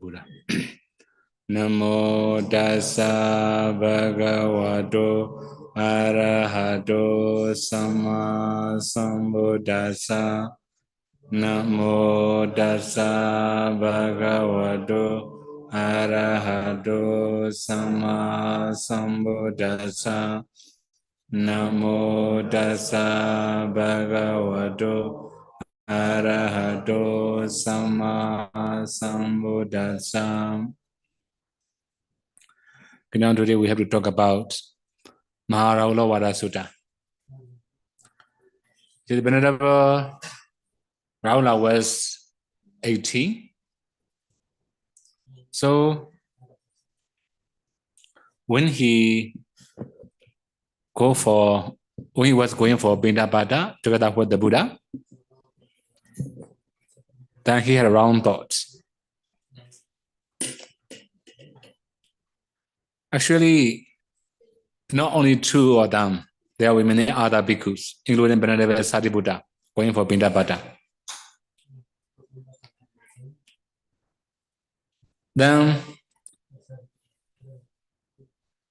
Buddha. Namo Tassa Bhagavato Arahato Sama Sambuddhassa. Namo Tassa Bhagavato Arahato Sama Sambuddhassa. Namo Tassa Bhagavato Arahato Sama Sambuddhassa. Now today we have to talk about Rahula Vada Sutta. The Venerable Rahula was 80. So when he was going for Pindapata together with the Buddha, then he had wrong thoughts. Actually, not only two of them, there were many other bhikkhus, including Venerable Sariputta, going for Pindapata. Then,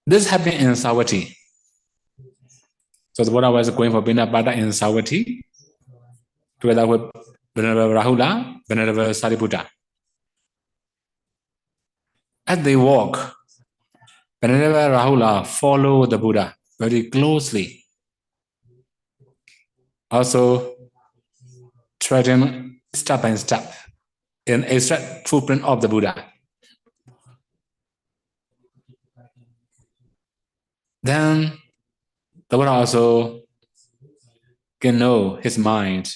this happened in Savatthi. So the Buddha was going for Pindapata in Savatthi, together with Venerable Rahula, Venerable Sariputta. As they walk, Venerable Rahula followed the Buddha very closely. Also, treading step by step in a straight footprint of the Buddha. Then the Buddha also can know his mind.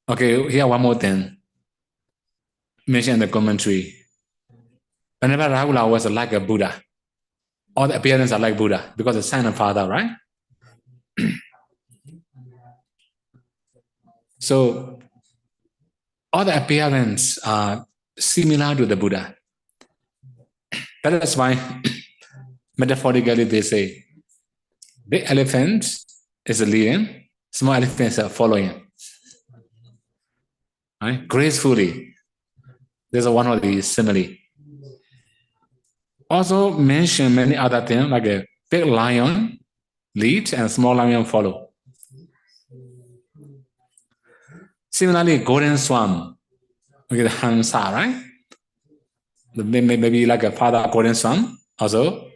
Okay, here one more thing. Mentioned in the commentary. Venerable Rahula was like a Buddha. All the appearances are like Buddha because the son and father, right? So all the appearances are similar to the Buddha. That is why metaphorically they say big elephant is leading, small elephants are following. Right? Gracefully. There's one of these simile. Also mention many other things like a big lion lead and small lion follow. Similarly, golden swan, okay, the Hansa, right? Maybe like a father golden swan, also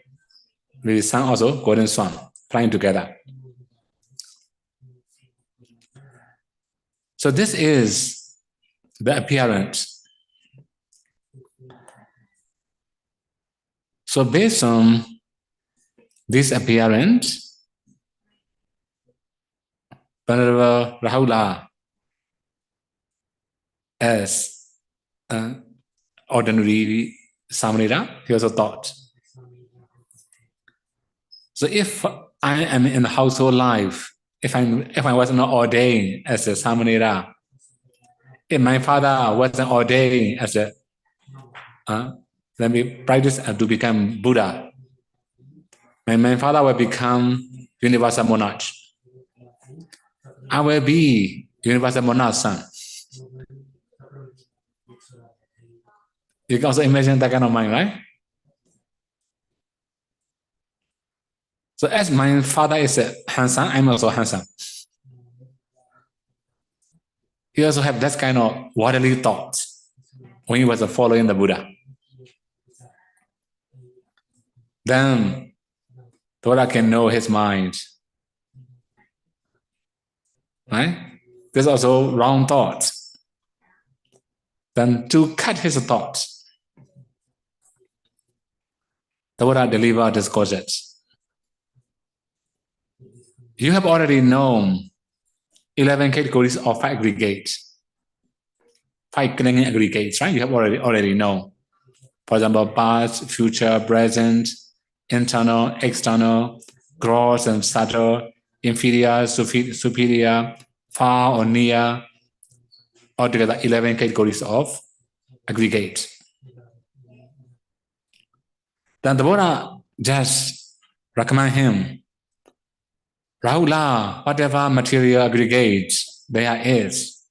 maybe son also golden swan, flying together. So this is the appearance. So based on this appearance, Venerable Rahula as an ordinary Samanera, he also thought. So if I am in the household life, if I wasn't ordained as a Samanera, if my father wasn't ordained as a let me practice to become Buddha. My father will become Universal Monarch. I will be Universal Monarch's son. You can also imagine that kind of mind, right? So as my father is handsome, I'm also handsome. He also have that kind of worldly thoughts when he was following the Buddha. Then the Buddha can know his mind. Right? There's also wrong thoughts. Then to cut his thoughts, the Buddha delivered discourses. You have already known 11 categories of aggregates. 5 clinging aggregates, right? You have already known. For example, past, future, present, internal, external, gross and subtle, inferior, superior, far or near, altogether 11 categories of aggregates. Then the Buddha just recommend him, Rahula, whatever material aggregates there is,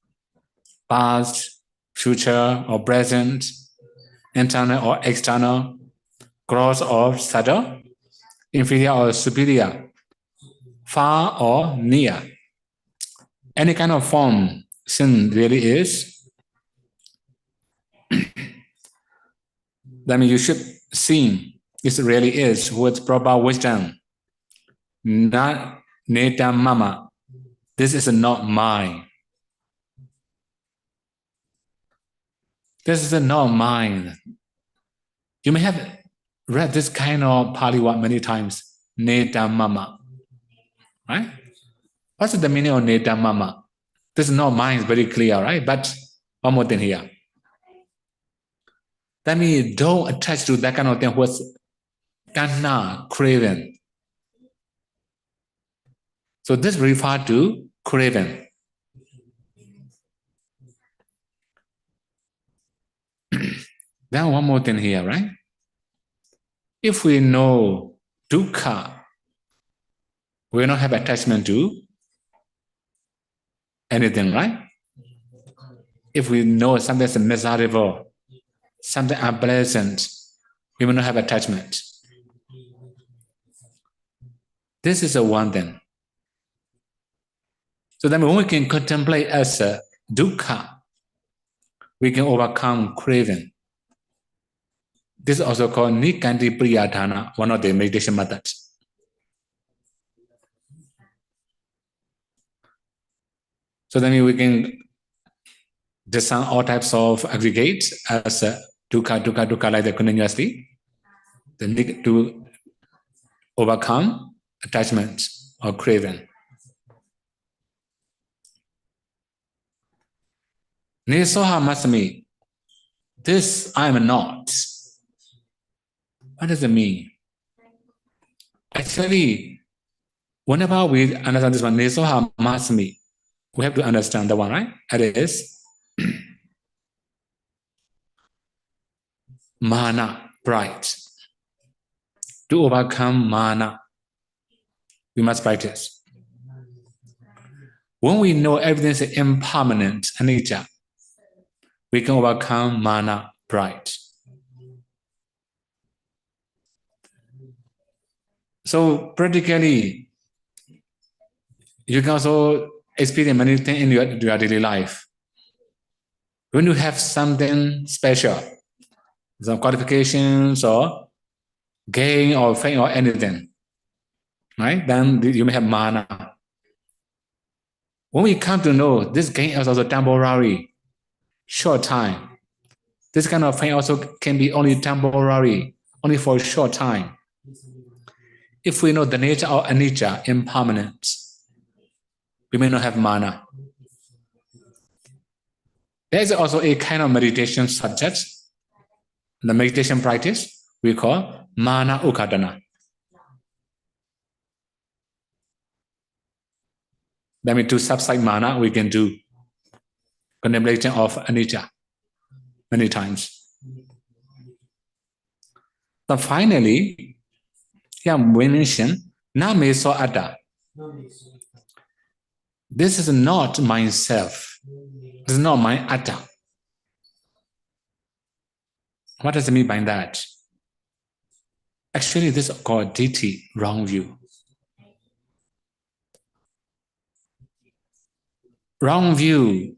past, future or present, internal or external, gross or subtle, inferior or superior, far or near. Any kind of form sin really is, that means you should see it really is with proper wisdom. Not neta mama. This is not mine. This is not mine. You may have read this kind of Pali word many times. Neta mama. Right? What's the meaning of neta mama? This is not mine, it's very clear, right? But one more thing here. That means don't attach to that kind of thing what's kana, craving. So this refers to craving. Then one more thing here, right? If we know dukkha, we will not have attachment to anything, right? If we know something is miserable, something unpleasant, we will not have attachment. This is the one thing. So then when we can contemplate as a dukkha, we can overcome craving. This is also called Nikanti Priyadhana, one of the meditation methods. So then we can discern all types of aggregates as dukkha, like that continuously. Then to overcome attachment or craving. Nisoha masami. This I am not. What does it mean? Actually, whenever we understand this one, Nisoha masami, we have to understand the one, right? It is mana, pride. To overcome mana, we must practice. When we know everything is impermanent, anicca, we can overcome mana, pride. So practically, you can also experience many things in your daily life. When you have something special, some qualifications or gain or fame or anything, right? Then you may have mana. When we come to know this gain is also temporary, short time. This kind of fame also can be only temporary, only for a short time. If we know the nature of anicca, impermanence, we may not have mana. There is also a kind of meditation subject, the meditation practice we call mana ukadana. That means to subside mana, we can do contemplation of anicca many times. But finally, here we mention name so atta. This is not myself. This is not my atta. What does it mean by that? Actually, this is called ditthi, wrong view. Wrong view.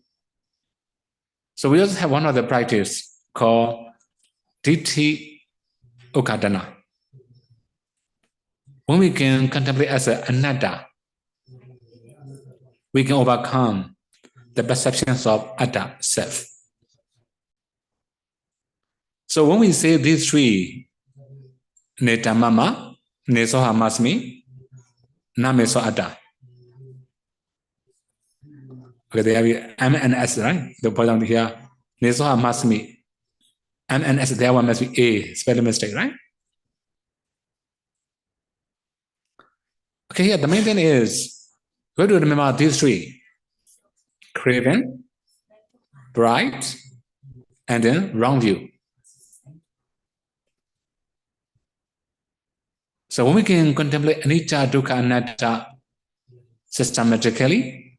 So we also have one other practice called ditthi ukadana. When we can contemplate as an anatta, we can overcome the perceptions of atta, self. So when we say these three, neta mama, nesoha masmi, nameso atta. Okay, they have M and S, right? The point here, nesoha masmi, M and S, there one must be A, spelling mistake, right? Okay, here the main thing is, we have to remember these three: craving, pride, and then wrong view. So when we can contemplate anicca, dukkha, anatta systematically,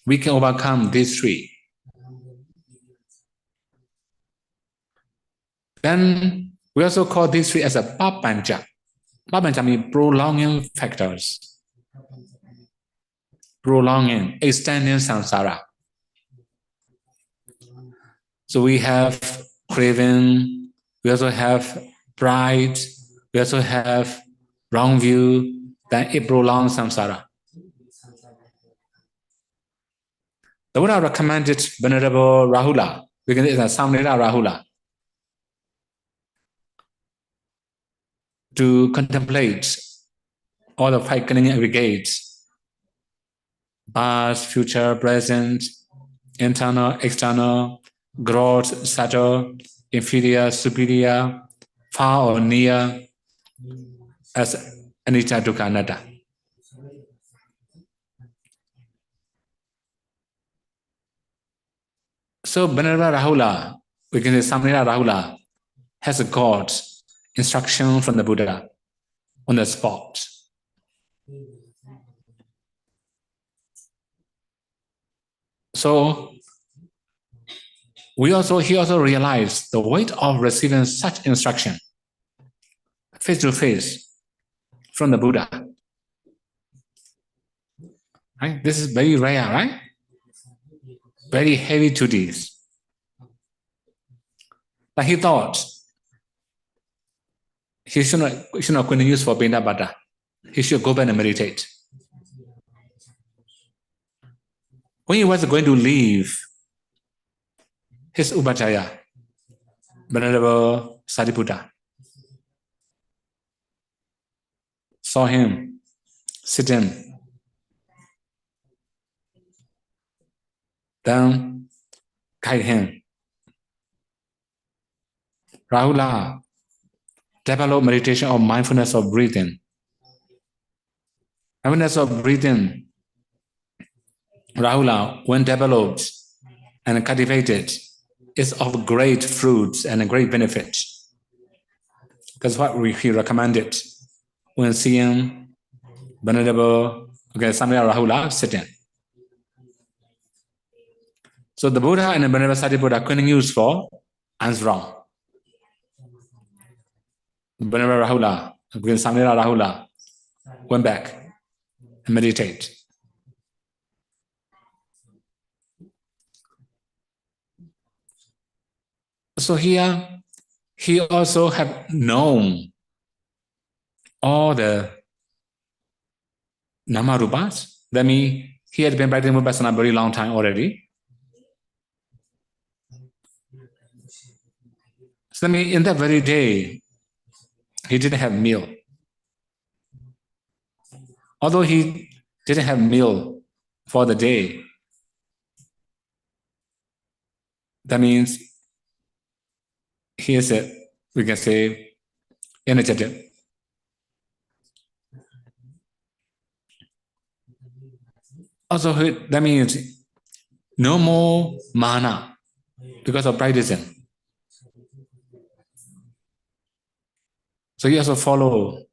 we can overcome these three. Then we also call these three as a papanja. Papanja means prolonging factors. Prolonging, extending samsara. So we have craving, we also have pride, we also have wrong view, then it prolongs samsara. The Buddha recommended Venerable Rahula, because it's a Samnita Rahula, to contemplate all the five clinging aggregates, past, future, present, internal, external, gross, subtle, inferior, superior, far or near, as anicca, dukkha, anatta. So Venerable Rahula, we can say Samnita Rahula, has got instruction from the Buddha on the spot. So he also realized the weight of receiving such instruction face to face from the Buddha. Right? This is very rare, right? Very heavy duties. But he thought he should not continue for Pindapata. He should go back and meditate. When he was going to leave his Upachaya, Venerable Sariputta, saw him sitting, then guide him. Rahula, develop meditation of mindfulness of breathing. Mindfulness of breathing, Rahula, when developed and cultivated, is of great fruits and a great benefit. That's what he recommended when seeing Venerable Samnita Rahula sitting. So the Buddha and the Venerable Sariputta couldn't use for answer wrong. Venerable Rahula, Samnita Rahula, went back and meditate. So here, he also have known all the Namarupas. That means he had been practicing Vipassana a very long time already. So that means in that very day, he didn't have meal. Although he didn't have meal for the day, that means he is, we can say, energetic. Also, that means no more mana because of practicing. So he also follow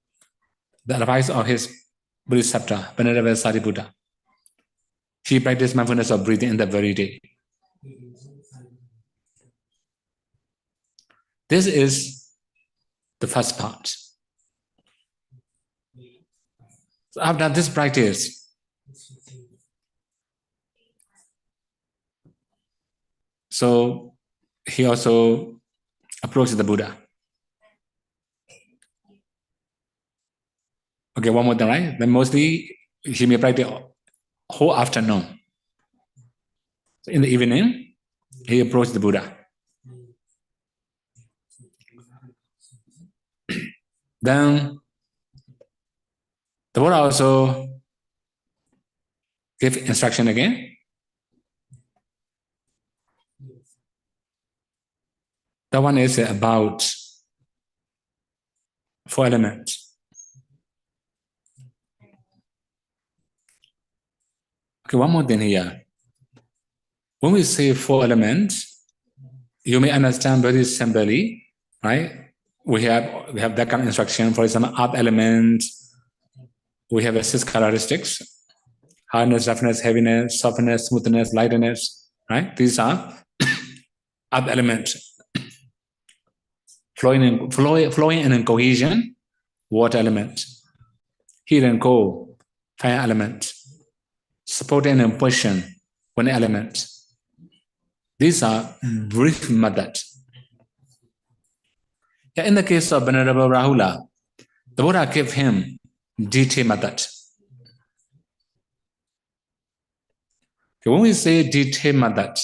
the advice of his Bodhisattva, Venerable Sariputta. He practiced mindfulness of breathing in that very day. This is the first part. So after this practice, so he also approached the Buddha. Okay, one more thing, right? Then mostly he may practice whole afternoon. So in the evening, he approached the Buddha. Then the Buddha also gave instruction again. That one is about four elements. Okay, one more thing here. When we say four elements, you may understand very simply, right? We have that kind of instruction. For example, earth element, we have 6 characteristics: hardness, roughness, heaviness, softness, smoothness, lightness, right? These are earth elements. flowing and in cohesion, water element. Heat and cold, fire element. Supporting and position, one element. These are brief methods. In the case of Venerable Rahula, the Buddha gave him detailed method. When we say detailed method,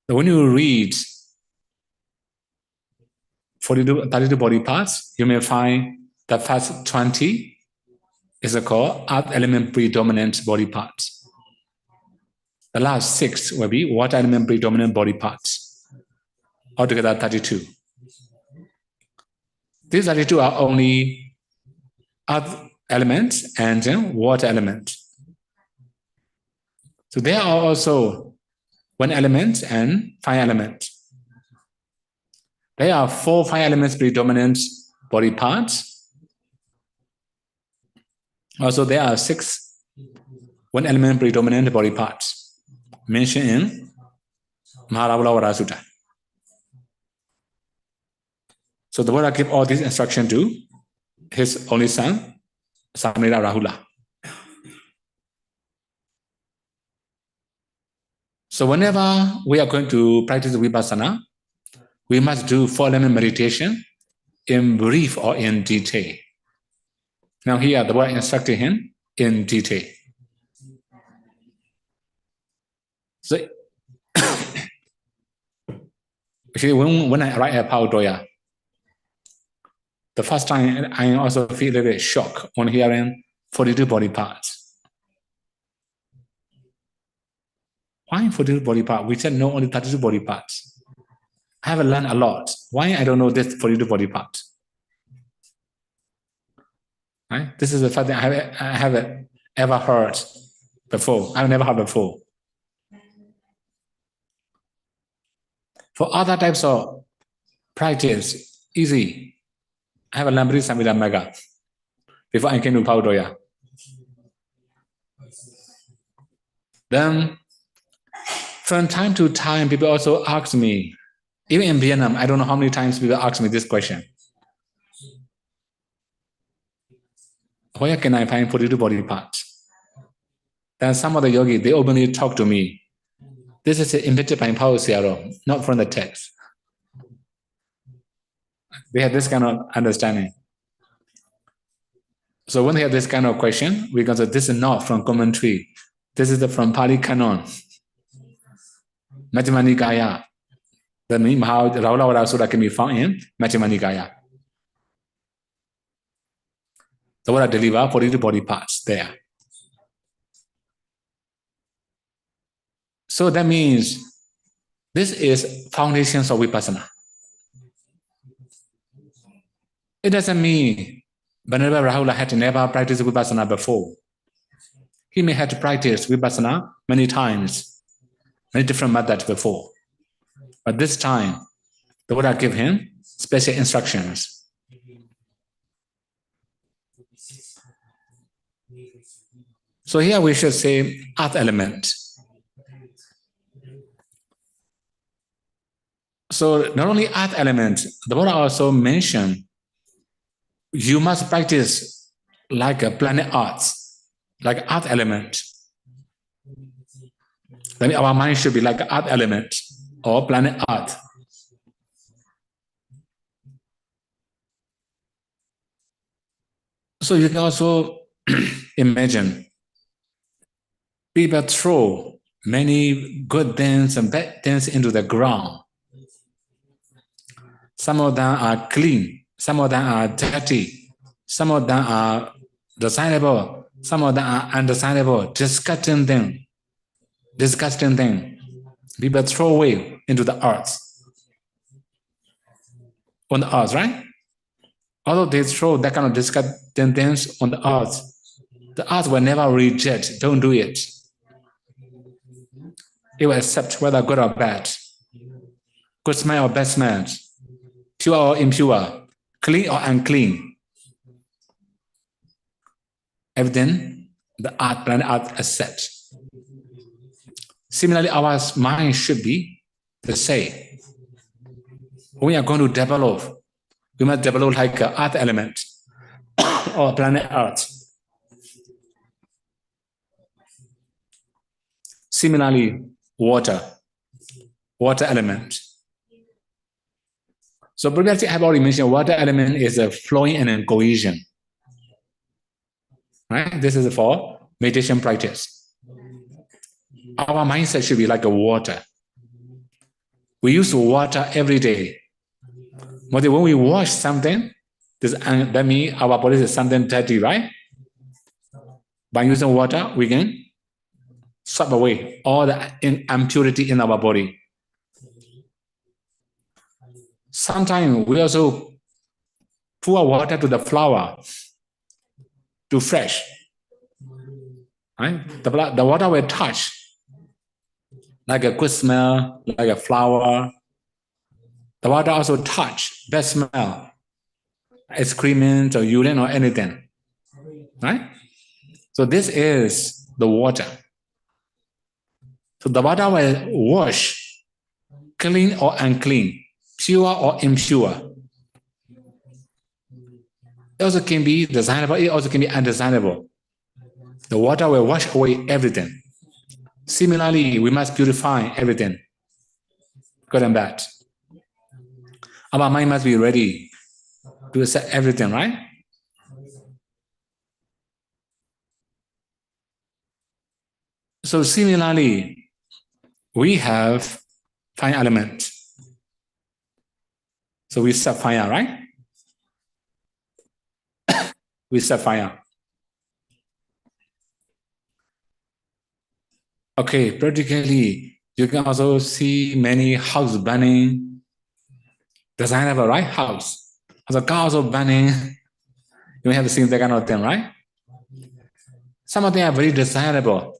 when you read 32 body parts, you may find the first 20 is called earth element predominant body parts. The last 6 will be water element predominant body parts. Altogether 32. These 32 are only earth elements and water elements. So there are also one element and 5 elements. There are 4 5 elements predominant body parts. Also there are 6 1 element predominant body parts mentioned in Mahavajra Sutta. So the Buddha gave all these instructions to his only son, Venerable Rahula. So whenever we are going to practice Vipassana, we must do 4 element meditation in brief or in detail. Now here the Buddha instructed him in detail. So actually when I arrived at Paodoya, the first time I also feel a little bit shocked on hearing 42 body parts. Why 42 body parts? We said no, only 32 body parts. I have learned a lot. Why I don't know this 42 body parts? Right? This is the first thing I have ever heard before. I've never heard before. For other types of practice, easy. I have a Lambri Samhita Magga before I came to Paodoya. Then, from time to time, people also ask me, even in Vietnam, I don't know how many times people ask me this question. Where can I find 42 body parts? Then some of the yogis, they openly talk to me. This is invented by Pao Sayadaw, not from the text. They have this kind of understanding. So when they have this kind of question, we can say this is not from commentary. This is from Pali Canon. Majjhima Nikaya. That means Rahula Sutta can be found in Majjhima Nikaya. The Buddha deliver 42 body parts there. So that means this is foundations of Vipassana. It doesn't mean Venerable Rahula had never practiced Vipassana before. He may have practiced Vipassana many times, many different methods before. But this time, the Buddha gave him special instructions. So here we should say earth element. So not only earth element, the Buddha also mentioned you must practice like a planet Earth, like earth element. That means our mind should be like earth element or planet Earth. So you can also imagine people throw many good things and bad things into the ground. Some of them are clean, some of them are dirty, some of them are desirable, some of them are undesirable, disgusting thing. People throw away into the earth. On the earth, right? Although they throw that kind of disgusting things on the earth will never reject, don't do it. It will accept whether good or bad, good smell or bad smell, pure or impure, clean or unclean. Everything the planet Earth accepts. Similarly, our mind should be the same. we are going to develop, we must develop like earth element or planet Earth. Similarly, water element. So previously I have already mentioned water element is a flowing and a cohesion. Right? This is for meditation practice. Our mindset should be like a water. We use water every day. But when we wash something, that means our body is something dirty, right? By using water, we can sweep away all the impurity in our body. Sometimes we also pour water to the flower to fresh. Right? The water will touch like a good smell, like a flower. The water also touch bad smell, excrement or urine or anything. Right? So this is the water. So the water will wash, clean or unclean, pure or impure. It also can be desirable, it also can be undesirable. The water will wash away everything. Similarly, we must purify everything, good and bad. Our mind must be ready to accept everything, right? So similarly, we have fire element. So we set fire, right? We set fire. Okay, practically, you can also see many houses burning. Desirable, right? House. The car also burning. You have seen that kind of thing, right? Some of them are very desirable.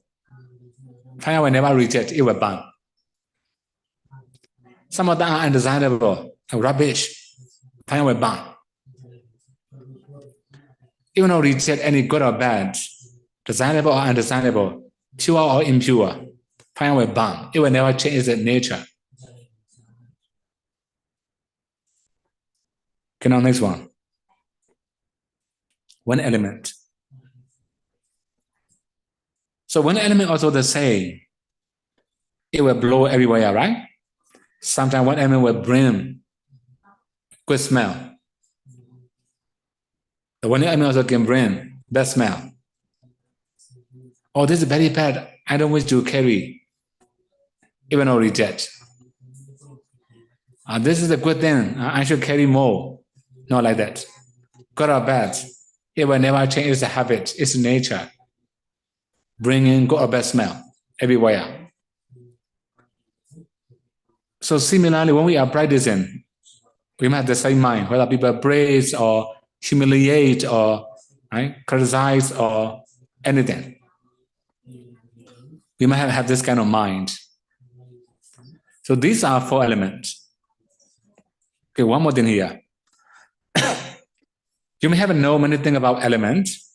Fire will never reject, it will burn. Some of them are undesirable, rubbish. Fire will burn. Even though reject any good or bad, desirable or undesirable, pure or impure, fire will burn. It will never change its nature. Okay, now next one. One element. So one element also the same. It will blow everywhere, right? Sometimes one element will bring good smell. The one element also can bring bad smell. Oh, this is very bad. I don't wish to carry. Even though reject. This is a good thing. I should carry more. Not like that. Good or bad, it will never change its habit, its nature. Bringing good or bad smell everywhere. So similarly, when we are practicing, we must have the same mind, whether people praise or humiliate or criticize or anything. We might have this kind of mind. So these are four elements. Okay, one more thing here. You may have known many things about elements.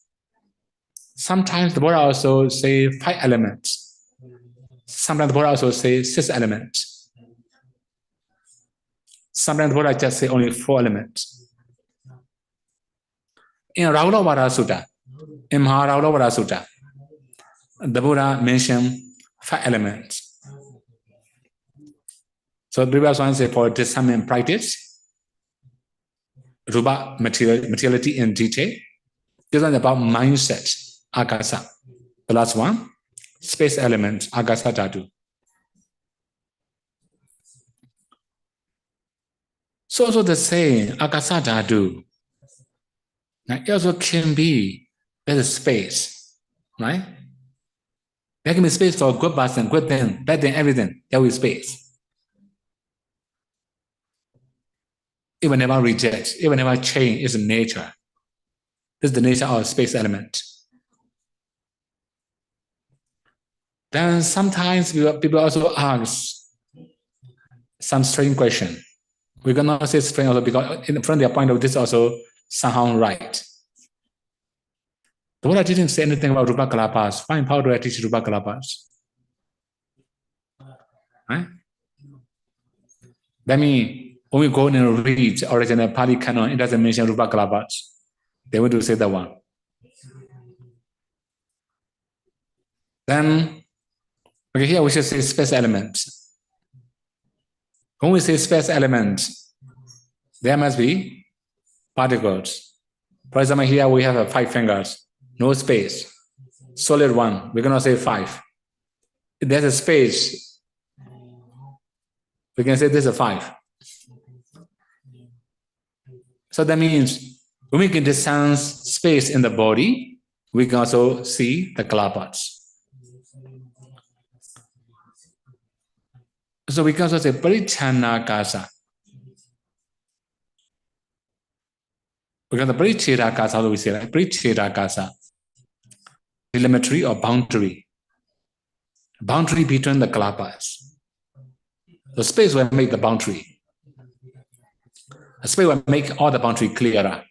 Sometimes the Buddha also say 5 elements. Sometimes the Buddha also say 6 elements. Sometimes the Buddha just say only 4 elements. In Rahula Vara Sutta, in Maharahula Vara Sutta, the Buddha mentioned 5 elements. So the previous one said for discernment practice, Rupa materiality in detail. This one is about mindset, Akasa. The last one, space element, Akasa Dhatu. So also the same, Akasa Dhatu. Now, it also can be, there's a space, right? There can be space for good person, good thing, bad thing, everything. There will be space. It will never reject, it will never change its nature. This is the nature of space element. Then sometimes people also ask some strange question. We cannot say strange also because from their point of view, this is also somehow right. The Buddha didn't say anything about Rupa Kalapas. Fine, how do I teach Rupa Kalapas? Right? That means when we go and read original Pali canon, it doesn't mention Rupa Kalapats. They want to say that one. Then, okay, here we should say space elements. When we say space elements, there must be particles. For example, here we have 5 fingers, no space. Solid one, we cannot say 5. If there's a space, we can say this is 5. So that means when we can discern space in the body, we can also see the Kalapats. So we can also say Parichana Kasa. Because the Parichera Kasa, how do we say that? Parichera Kasa. Elementary or boundary. Boundary between the Kalapas. The space will make the boundary. The space will make all the boundary clearer.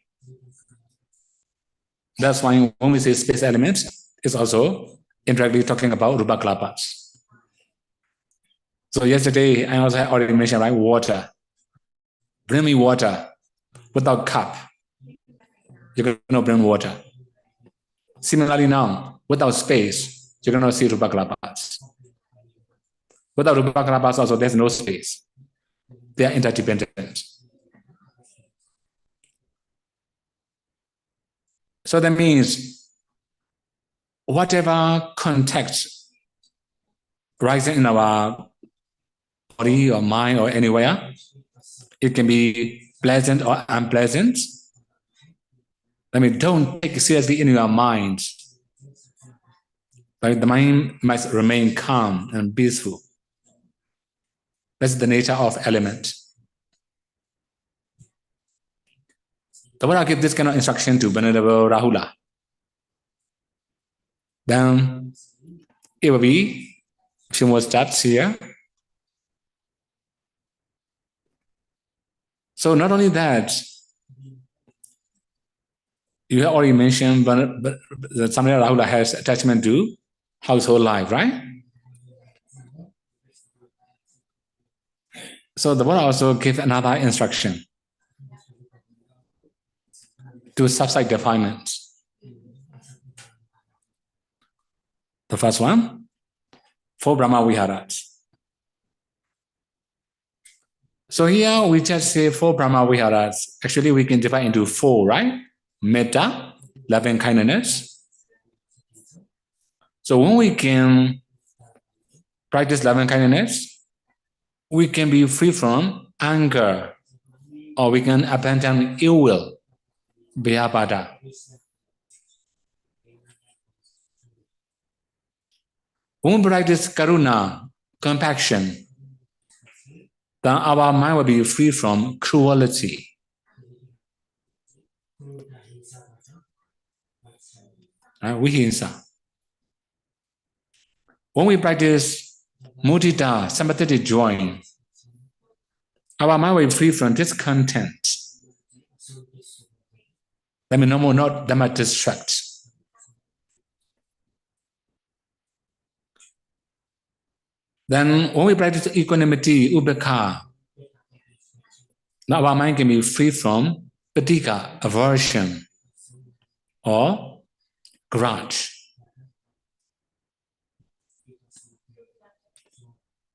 That's why when we say space elements, it's also indirectly talking about Rupa Kalapas. So yesterday, I also already mentioned, right, water. Bring me water without cup. You cannot bring water. Similarly now, without space, you cannot see Rupa Kalapas. Without Rupa Kalapas also, there's no space. They are interdependent. So that means whatever context rising in our body or mind or anywhere, it can be pleasant or unpleasant. I mean, don't take it seriously in your mind. But the mind must remain calm and peaceful. That's the nature of element. The Buddha gives this kind of instruction to Venerable Rahula. Then it will be a few more steps here. So not only that, you have already mentioned, but Venerable Rahula has attachment to household life, right? So the Buddha also gives another instruction to subside defilements. The first one, Four Brahma-viharas. So here we just say Four Brahma-viharas. Actually, we can divide into 4, right? Metta, loving kindness. So when we can practice loving kindness, we can be free from anger, or we can abandon ill will, Pindapata. When we practice Karuna, compassion, then our mind will be free from cruelty. Vihinsa. When we practice Mudita, sympathetic joy, our mind will be free from discontent. That means no more not Dhamma distract. Then when we practice equanimity, ubekha, now our mind can be free from patika, aversion, or grudge.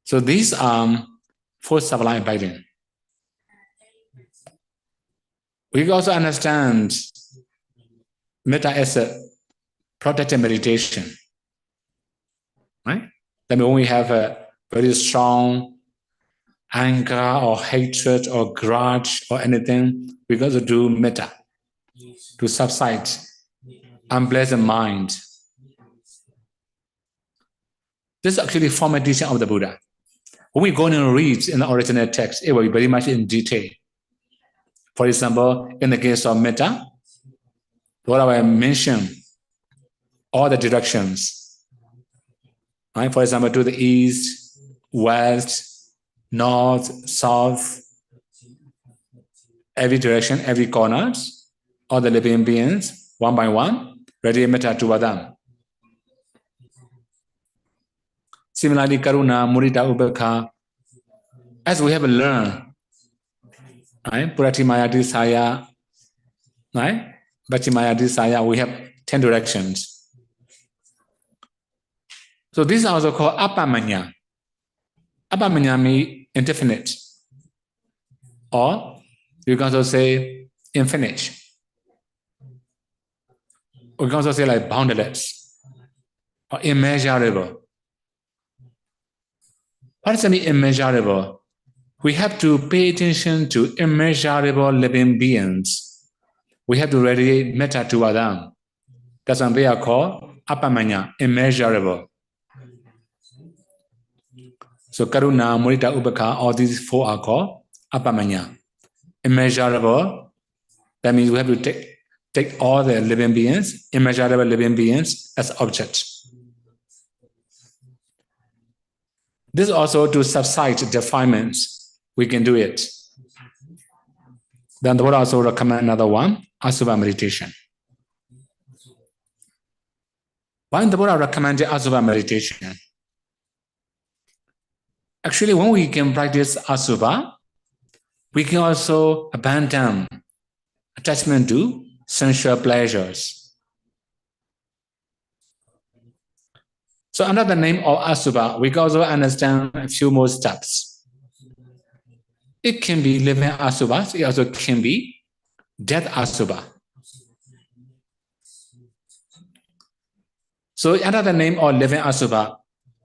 So these are 4 sublime abiding. We can also understand Metta as a protective meditation, right? That means when we have a very strong anger or hatred or grudge or anything, we got to do Metta to subside unpleasant mind. This is actually formal teaching of the Buddha. When we go and read in the original text, it will be very much in detail. For example, in the case of Metta, what I mentioned, all the directions. Right? For example, to the east, west, north, south, every direction, every corner, all the living beings, one by one, ready Metta toward them. Similarly, Karuna, Mudita, Ubekha, as we have learned, right? Pratimaya desire, right? Vachimaya desire, we have 10 directions. So this is also called Appamanya. Appamanya means indefinite. Or you can also say infinite. We can also say like boundless or immeasurable. What does it mean immeasurable? We have to pay attention to immeasurable living beings. We have to radiate metta toward them. That's why they are called Appamanya, immeasurable. So Karuna, Mudita, Upekkha, all these four are called Appamanya. Immeasurable, that means we have to take all the living beings, immeasurable living beings, as objects. This also to subside defilements, we can do it. Then the Buddha also recommend another one, Asubha meditation. Why the Buddha recommended Asubha meditation? Actually, when we can practice Asubha, we can also abandon attachment to sensual pleasures. So under the name of Asubha, we can also understand a few more steps. It can be living Asubha, it also can be death Asubha. So under the name of living Asubha,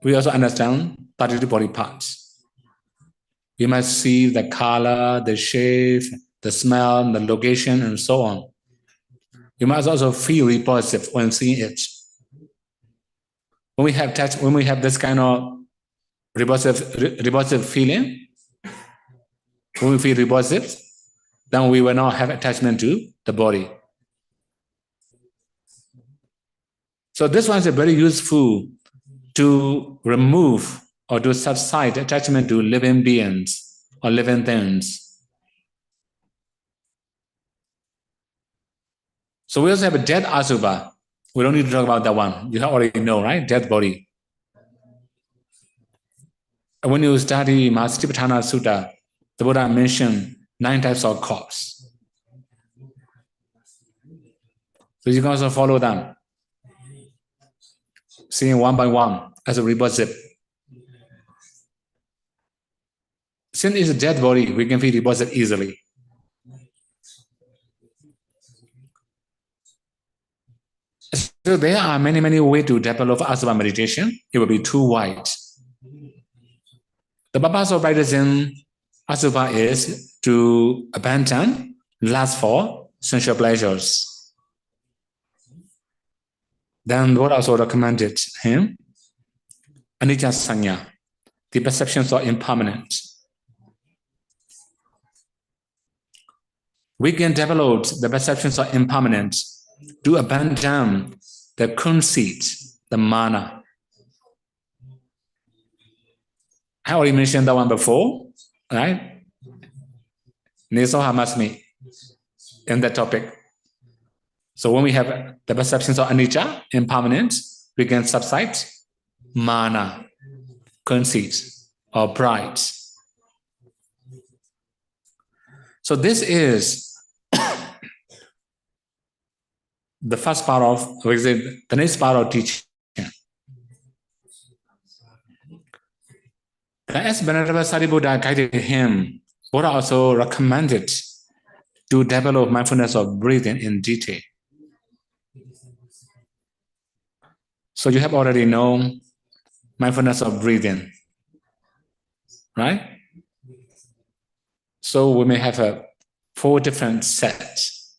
we also understand 32 body parts. We must see the color, the shape, the smell, the location, and so on. You must also feel repulsive when seeing it. When we have this kind of repulsive feeling, when we feel repulsive, then we will not have attachment to the body. So this one is very useful to remove or to subside attachment to living beings or living things. So we also have a dead Asubha. We don't need to talk about that one. You already know, right? Dead body. And when you study Satipatthana Sutta, the Buddha mentioned 9 types of corpse. So you can also follow them, seeing one by one as a repulsive. Since it's a dead body, we can feel repulsive easily. So there are many ways to develop Asubha meditation. It will be too wide. The purpose of practicing Asubha is to abandon lust for sensual pleasures. Then what also recommended him? Anicca Sanya, the perceptions are impermanent. We can develop the perceptions of impermanent to abandon the conceit, the mana. I already mentioned that one before, right? Niso Hamasmi in that topic. So when we have the perceptions of anicca, impermanent, we can subside mana, conceit, or pride. So this is the first part of, the next part of teaching. As Venerable Sariputta guided him, Buddha also recommended to develop mindfulness of breathing in detail. So you have already known mindfulness of breathing, right? So we may have 4 different sets.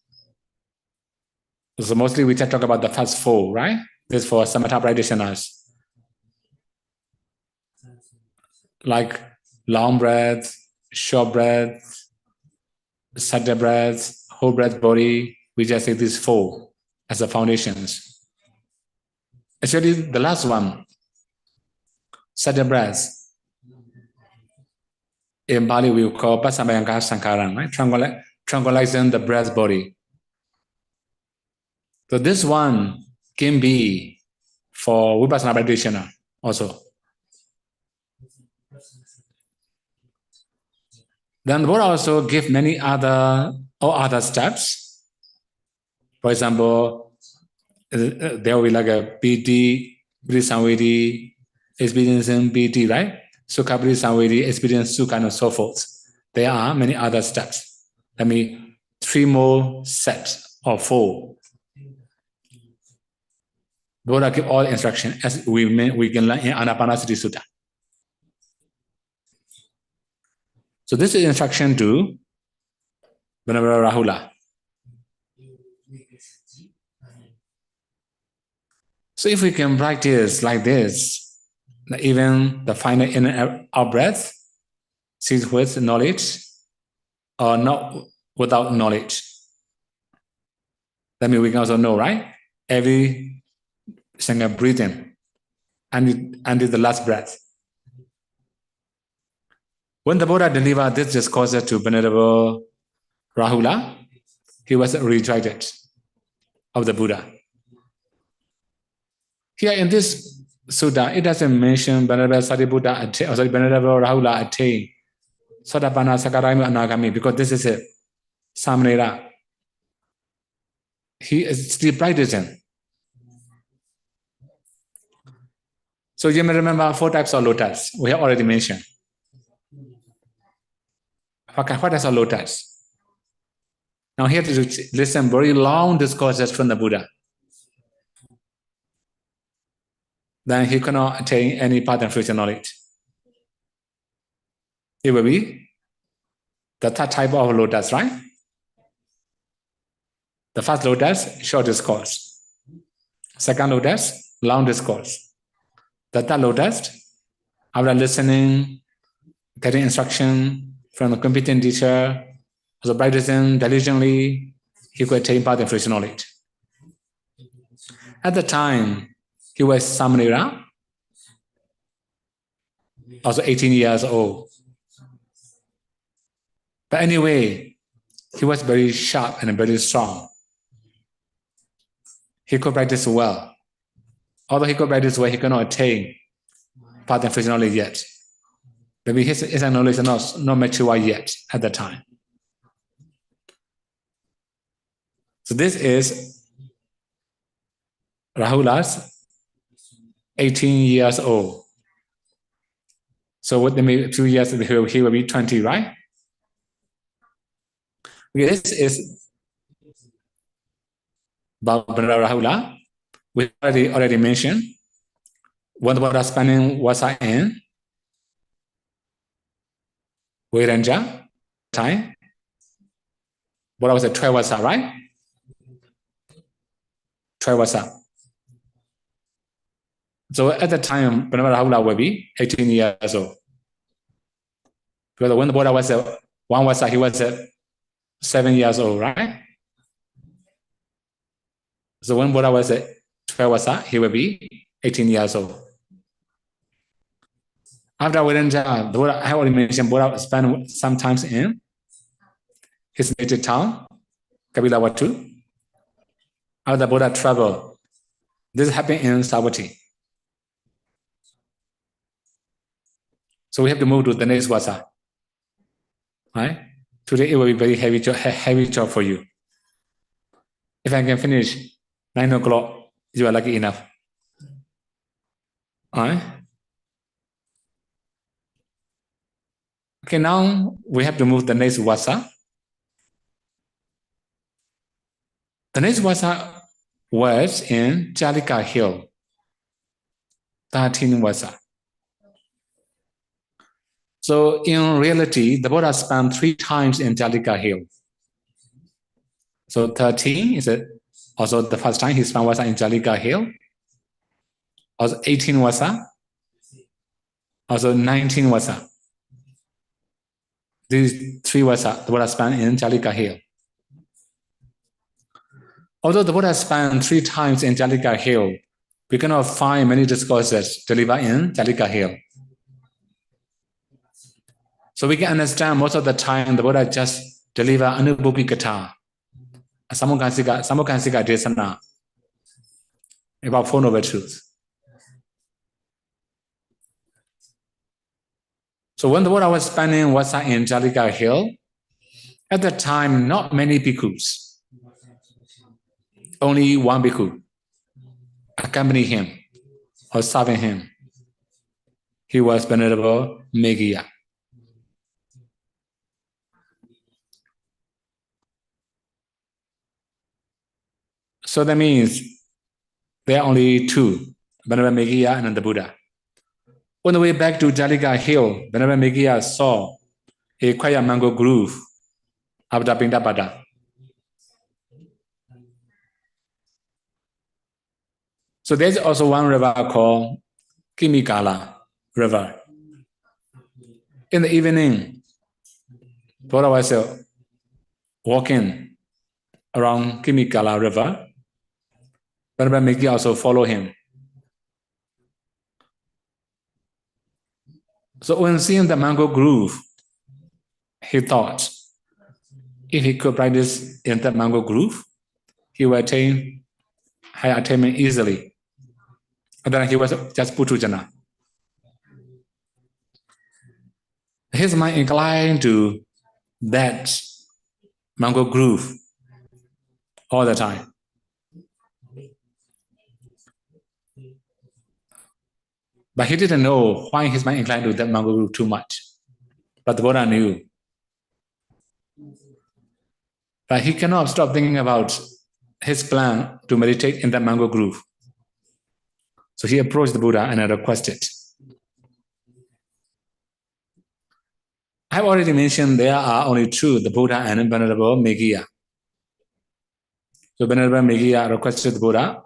So mostly we just talk about the first 4, right? This is for samatha practitioners. Like long breath, short breath, subtle breath, whole breath body. We just say these 4 as the foundations. Actually, the last one, subtle breath. In Bali, we call Pasambayanga Sankaran, right? Tranquilizing the breath body. So this one can be for Vipassana practitioner also. Then the Buddha also give many other steps. For example, there will be like a piti, samvedi, experiencing piti, right? Sukha samvedi, experience sukha, and so forth. There are many other steps. Let me 3 more sets or 4. Buddha give all instruction as we can learn in Anapanasati Sutta. So this is instruction to Venerable Rahula. So if we can practice like this, even the final in and out breath, cease with knowledge or not without knowledge, that means we can also know, right? Every single breathing until the last breath. When the Buddha delivered this discourse to Venerable Rahula, he was rejected of the Buddha. Here in this sutta, it doesn't mention Venerable Sariputta, Venerable Rahula attained Sotapanna, Sakaraya, Anagami, because this is a Samanera. He is still practicing. So you may remember 4 types of lotus. We have already mentioned. What types of lotus? Now here to listen very long discourses from the Buddha. Then he cannot attain any path and fruition knowledge. It will be the 3rd type of lotus, right? The first lotus, short discourse. Second lotus, long discourse. The 3rd lotus, after listening, getting instruction from the competent teacher, also practicing diligently, he could attain path and fruition knowledge. At the time, he was Samanera, also 18 years old. But anyway, he was very sharp and very strong. He could practice well. Although he could practice well, he could not attain path and fruition knowledge yet. Maybe his knowledge is not mature yet at the time. So this is Rahula's 18 years old. So with maybe 2 years, he will be 20, right? Okay, this is about Venerable Rahula. We already mentioned when the Buddha spending wasa in Viranja time. Buddha was a 12 wasa, right? 12 wasa. So at the time, Venerable Rahula will be 18 years old. Because when the Buddha was 1 wasa, he was 7 years old, right? So when Buddha was 12 wasa, he will be 18 years old. After Viranja, the Buddha, I already mentioned, Buddha spent some time in his native town, Kapilavatthu. After the Buddha traveled, this happened in Savatthi. So we have to move to the next wasa. Right? Today it will be very heavy job for you. If I can finish 9 o'clock, you are lucky enough. Alright? Okay, now we have to move the next wasa. The next wasa was in Jalika Hill, 13 wasa. So in reality, the Buddha spent 3 times in Jalika Hill. So 13 is also the first time he spent wasa in Jalika Hill. Also 18 wasa. Also 19 wasa. These 3 wasa the Buddha spent in Jalika Hill. Although the Buddha spent 3 times in Jalika Hill, we cannot find many discourses delivered in Jalika Hill. So we can understand most of the time the Buddha just deliver Anubhupi Katha, Samukansika Desana, about 4 Noble Truths. So when the Buddha was spending Vasa in Jalika Hill, at that time, not many bhikkhus, only one bhikkhu accompanied him or serving him. He was Venerable Meghiya. So that means there are only two, Venerable Meghiya and the Buddha. On the way back to Jalika Hill, Venerable Meghiya saw a quiet mango grove after Pindapata. So there's also one river called Kimikala River. In the evening, Buddha was walking around Kimikala River. Venerable Meghiya also followed him. So when seeing the mango grove, he thought, if he could practice in the mango grove, he would attain higher attainment easily. And then he was just Putujana. His mind inclined to that mango grove all the time. But he didn't know why his mind inclined to that mango grove too much. But the Buddha knew. But he cannot stop thinking about his plan to meditate in that mango grove. So he approached the Buddha and requested. I have already mentioned there are only two, the Buddha and Venerable Meghiya. So Venerable Meghiya requested the Buddha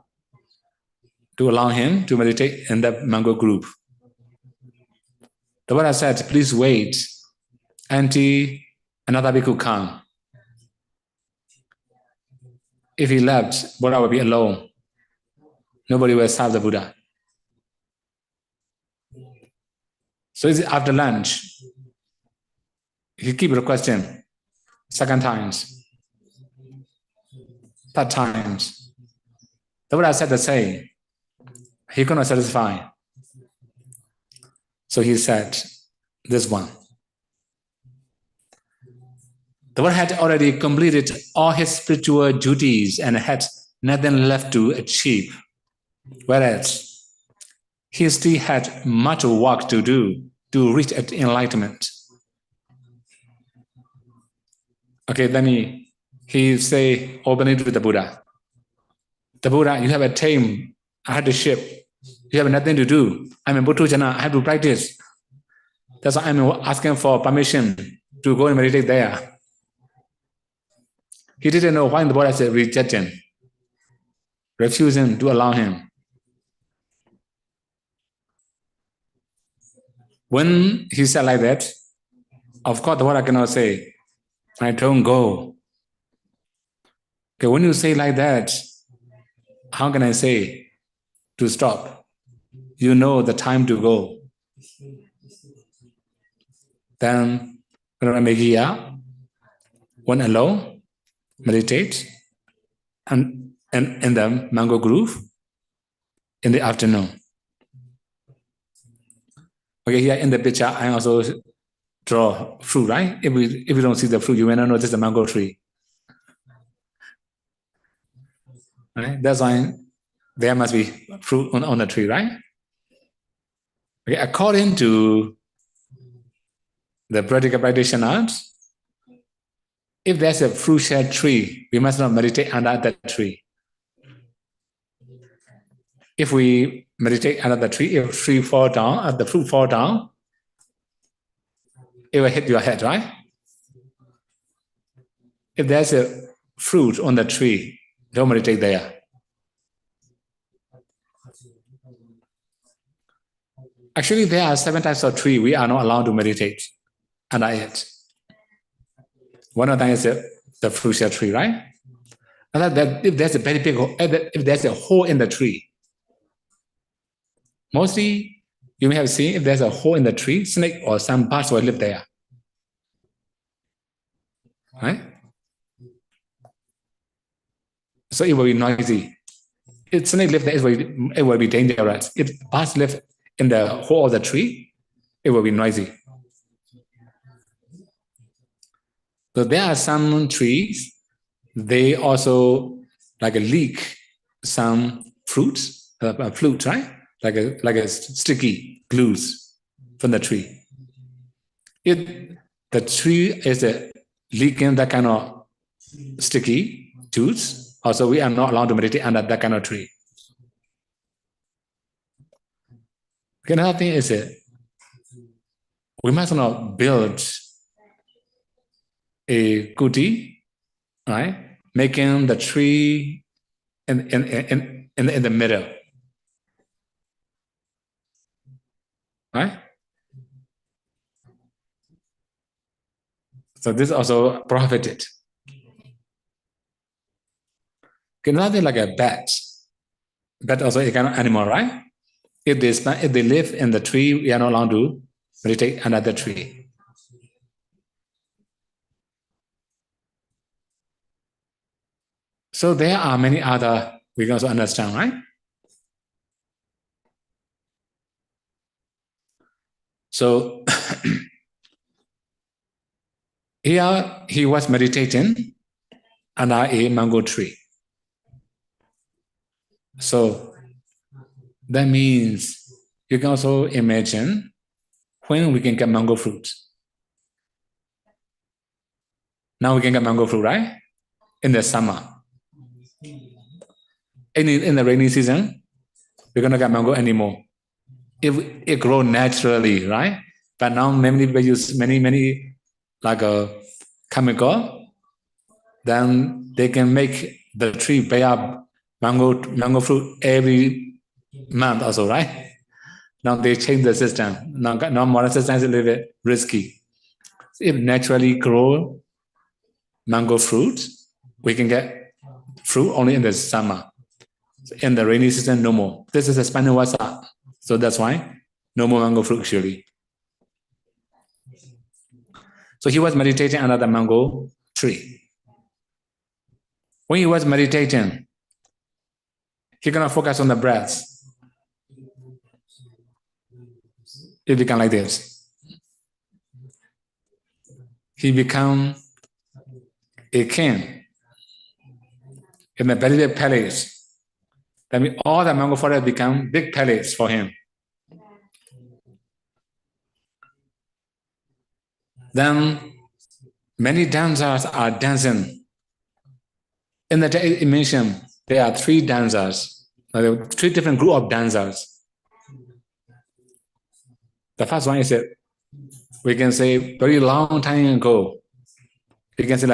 to allow him to meditate in the mango grove. The Buddha said, please wait until another bhikkhu comes. If he left, Buddha will be alone. Nobody will serve the Buddha. So after lunch, he keep requesting second times, third times. The Buddha said the same. He could not satisfy. So he said, this one. The Buddha had already completed all his spiritual duties and had nothing left to achieve, whereas he still had much work to do to reach enlightenment. Okay, then he say openly to the Buddha, you have attained arahantship. You have nothing to do. I'm a Buddhujana, I have to practice. That's why I'm asking for permission to go and meditate there. He didn't know why the Buddha said rejecting, refusing to allow him. When he said like that, of course the Buddha cannot say, I don't go. Okay, when you say like that, how can I say to stop? You know the time to go. Then Venerable Meghiya went alone, meditate, and in the mango grove in the afternoon. Okay, here in the picture, I also draw fruit, right? If you don't see the fruit, you may not know this is a mango tree. Right? That's why there must be fruit on the tree, right? Okay, according to the practical practitioners, if there's a fruit shade tree, we must not meditate under that tree. If we meditate under the tree, if the fruit fall down, it will hit your head, right? If there's a fruit on the tree, don't meditate there. Actually, there are 7 types of tree we are not allowed to meditate under it. One of them is the fruit shade tree, right? And that if there's a very big hole, if there's a hole in the tree, mostly you may have seen if there's a hole in the tree, snake or some birds will live there. Right? So it will be noisy. If snake live there, it will be dangerous. If birds live in the hole of the tree, it will be noisy. So there are some trees, they also like a leak some fruits, fruit, right? Like a sticky glues from the tree. If the tree is leaking that kind of sticky juice, also we are not allowed to meditate under that kind of tree. Another thing is we must not build a kuti, right? Making the tree in the middle, right? So this also prohibited. Another thing like a bat. Bat also a kind of animal, right? If they live in the tree, we are not allowed to meditate under the tree. So there are many other we can also understand, right? So here he was meditating under a mango tree. So that means you can also imagine when we can get mango fruit. Now we can get mango fruit, right? In the summer. In the rainy season, we're going to get mango anymore. If it grows naturally, right? But now many people use many like a chemical, then they can make the tree bear mango fruit every month also, right? Now they change the system. Now modern system is a little bit risky. If naturally grow mango fruit, we can get fruit only in the summer. In the rainy season, no more. This is a Spanish WhatsApp. So that's why no more mango fruit usually. So he was meditating under the mango tree. When he was meditating, he cannot focus on the breath. It became like this. He became a king in a very big palace. That means all the mango forest become big palace for him. Then many dancers are dancing. In the dimension, there are three dancers, three different group of dancers. The first one is we can say very long time ago. We can say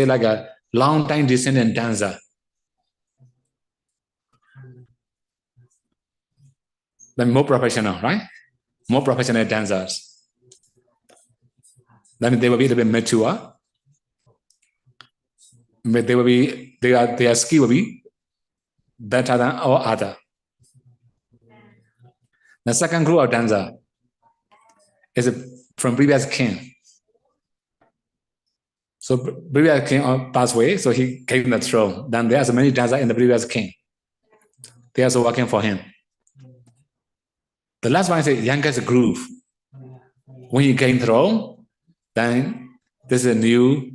like a long time descendant dancer. Then more professional, right? More professional dancers. Then they will be a little bit mature. But they will be their skill will be better than all other. The second group of dancer is from previous king. So previous king passed away, so he came the throne. Then there are so many dancers in the previous king. They are also working for him. The last one is the youngest group. When he came throne, then this is a new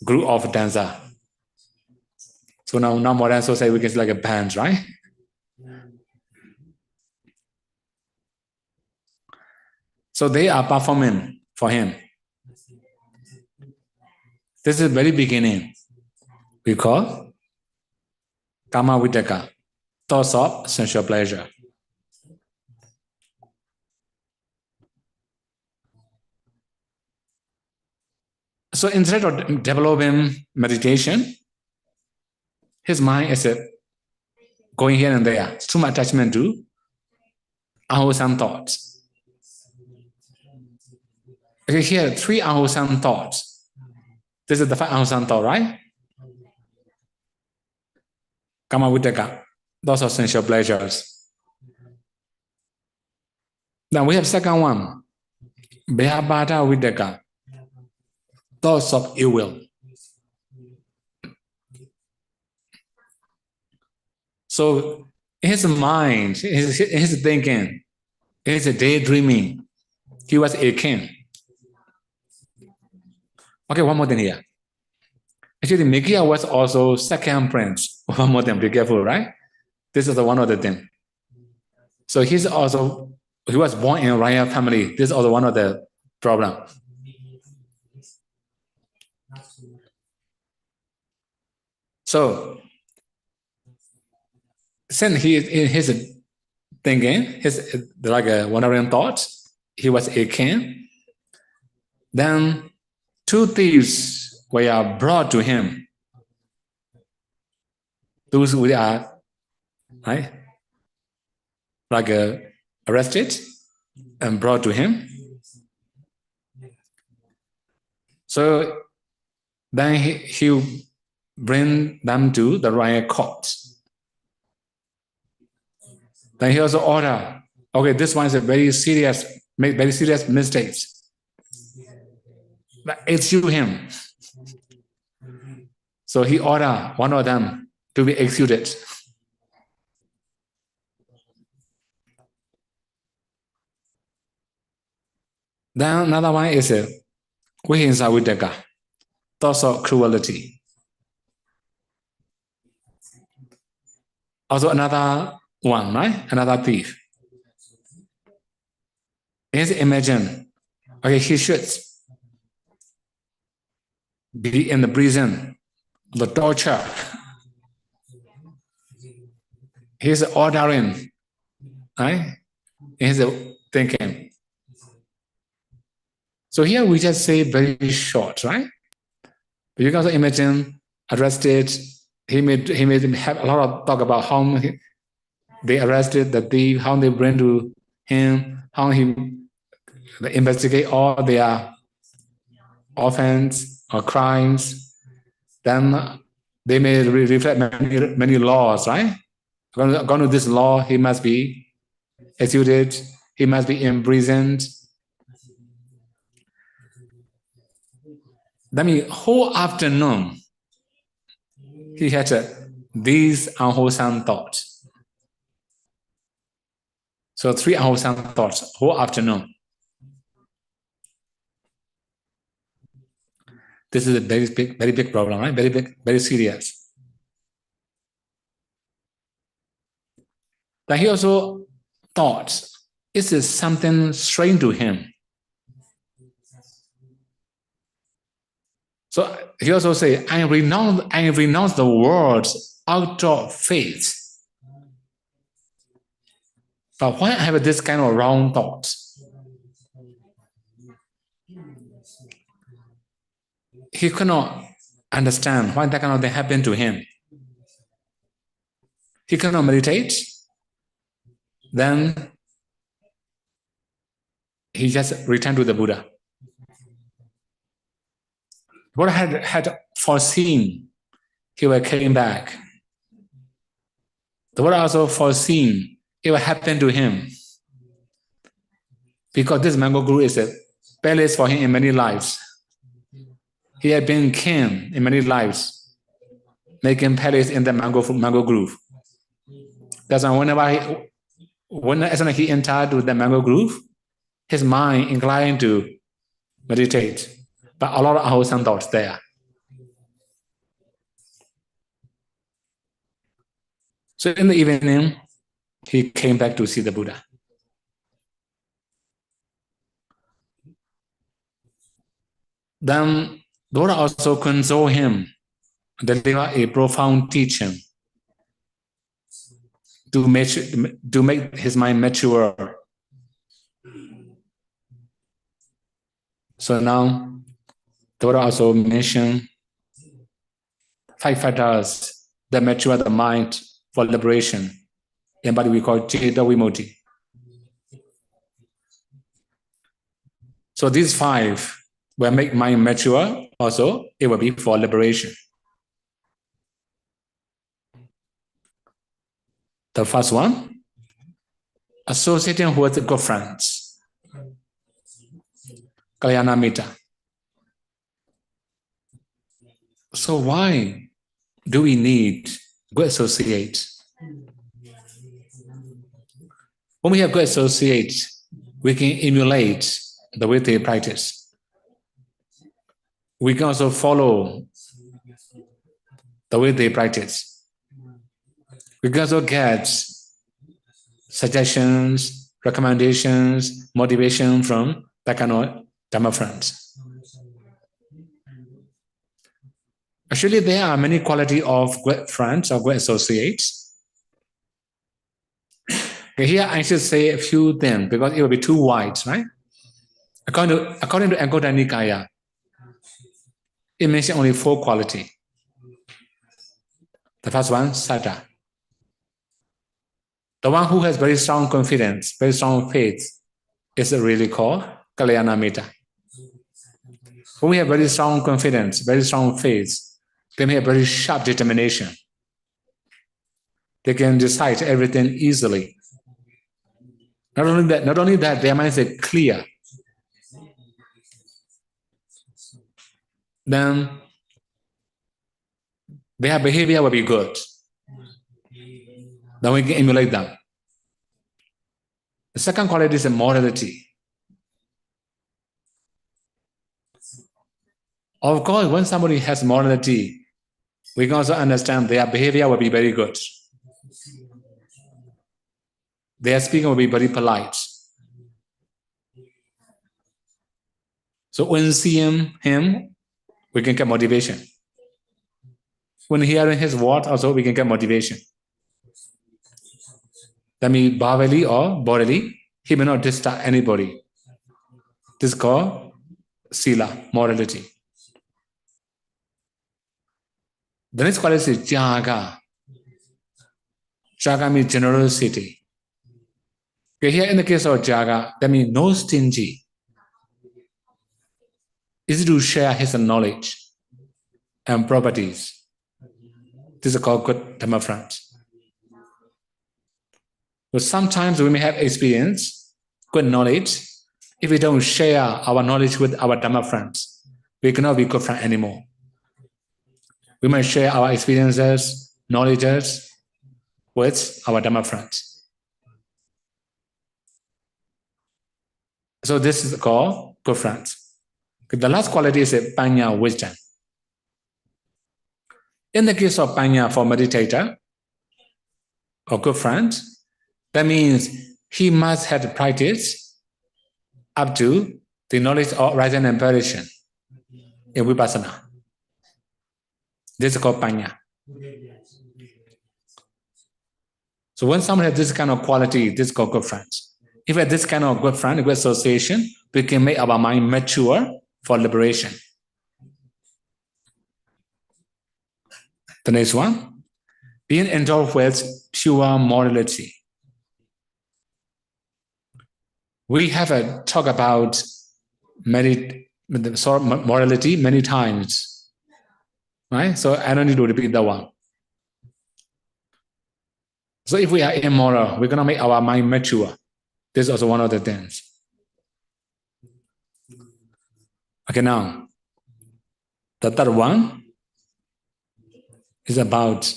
group of dancer. So now modern society we can say like a band, right? So they are performing for him. This is the very beginning. We call Kama Vitaka, thoughts of sensual pleasure. So instead of developing meditation, his mind is going here and there. It's too much attachment to unwholesome thoughts. Okay, here three unwholesome thoughts. This is the first unwholesome thought, right? Kama Vitaka, those are sensual pleasures. Then we have second one, Pindapata Vitaka, thoughts of ill will. So his mind, his thinking, his daydreaming, he was a king. Okay, one more thing here. Actually, Mikia was also second prince. One more thing, be careful, right? This is the one other thing. So he was born in a royal family. This is also one of the problems. So, since he in his thinking, his like a wandering thoughts, he was a king. Then 2 thieves were brought to him. Those who are right, like arrested and brought to him. So then he bring them to the royal court. Then he also order, okay, this one is a very serious mistake. Execute him. So he ordered one of them to be executed. Then another one is Vihinsa Vidaka, thoughts of cruelty. Also another one, right? Another thief. Let's imagine, okay, he should be in the prison, the torture. He's ordering, right? He's thinking. So here we just say very short, right? But you can also imagine arrested. He may have a lot of talk about how they arrested the thief, how they bring to him, how they investigate all their offense or crimes. Then they may reflect many laws, right? According to this law, he must be executed, he must be imprisoned. That means whole afternoon, he had these unwholesome thoughts. So 3 unwholesome thoughts, whole afternoon. This is a very big problem, right? Very big, very serious. But he also thought, is this something strange to him? So he also say, I renounce the world out of faith. But why I have this kind of wrong thoughts? He could not understand why that kind of thing happened to him. He cannot meditate. Then he just returned to the Buddha. Buddha had foreseen he will came back. The Buddha also foreseen it will happen to him. Because this mango grove is a palace for him in many lives. He had been king in many lives, making palace in the mango grove. That's why whenever he entered to the mango grove, his mind inclined to meditate, but a lot of unwholesome thoughts there. So in the evening, he came back to see the Buddha. Then the Buddha also consoled him, deliver a profound teaching to make his mind mature. So now, the Buddha also mentioned 5 factors that mature the mind for liberation, in what we call Ceta Vimutti. So these 5 will make mind mature, also it will be for liberation. The first one, associating with good friends. Kalyana Metta. So why do we need good associates? When we have good associates, we can emulate the way they practice. we can also follow the way they practice. We can also get suggestions, recommendations, motivation from that kind of Dhamma friends. Actually, there are many qualities of great friends or great associates. Okay, here I should say a few things because it will be too wide, right? According to Anguttara Nikaya, it mentions only 4 qualities. The first one, saddha. The one who has very strong confidence, very strong faith, is really called Kalyana Metta. When we have very strong confidence, very strong faith, they may have very sharp determination. They can decide everything easily. Not only that, their minds are clear. Then their behavior will be good. Then we can emulate them. The second quality is morality. Of course, when somebody has morality, we can also understand their behavior will be very good. Their speaking will be very polite. So when seeing him, we can get motivation. When hearing his word, also we can get motivation. That means verbally or bodily, he may not disturb anybody. This is called sila, morality. The next quality is jaga. Jaga means generosity. Okay, here in the case of jaga, that means no stingy. Easy to share his knowledge and properties. This is called good Dhamma friends. But sometimes we may have experience, good knowledge. If we don't share our knowledge with our Dhamma friends, we cannot be good friends anymore. We must share our experiences, knowledges with our Dhamma friends. So this is called good friends. The last quality is panya, wisdom. In the case of panya for meditator or good friend, that means he must have practice up to the knowledge of rising and perishing in vipassana. This is called panya. So when someone has this kind of quality, this is called good friends. If we have this kind of good friend, good association, we can make our mind mature for liberation. The next one, being endowed with pure morality. We have a talk about morality many times, right? So I don't need to repeat that one. So if we are immoral, we're going to make our mind mature. This is also one of the things. Okay, now, the third one is about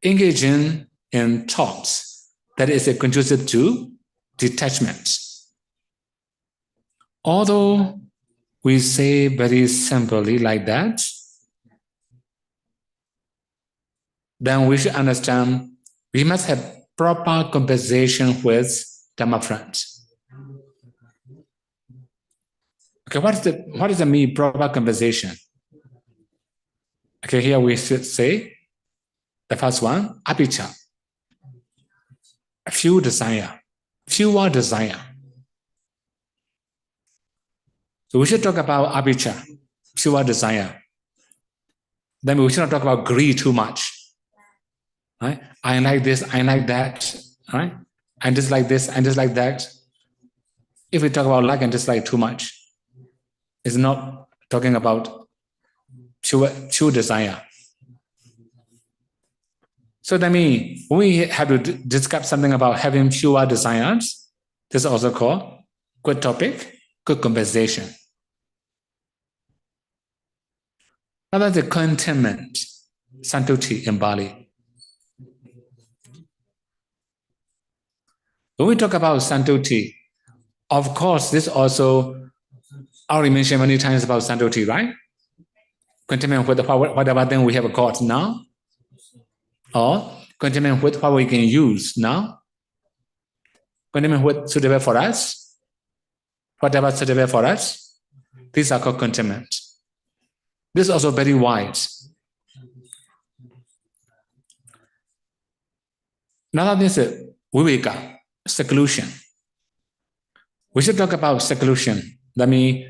engaging in thoughts that is conducive to detachment. Although we say very simply like that, then we should understand we must have proper conversation with Dhamma friends. Okay, what does it mean, proper conversation? Okay, here we should say the first one, apicca, fewer desire. So we should talk about apicca, pure desire. Then we should not talk about greed too much. Right? I like this, I like that. Right? I dislike this, I dislike that. If we talk about like and dislike too much, it's not talking about pure desire. So that means when we have to discuss something about having pure desires, this is also called good topic, good conversation. Now that's the contentment, santuti in Bali. When we talk about santuti, of course, this also, I already mentioned many times about santuti, right? contentment with whatever thing we have got now, or contentment with what we can use now, contentment with suitable for us, whatever suitable for us. These are called contentment. This is also very wide. Another thing is viveka, seclusion. We should talk about seclusion. That means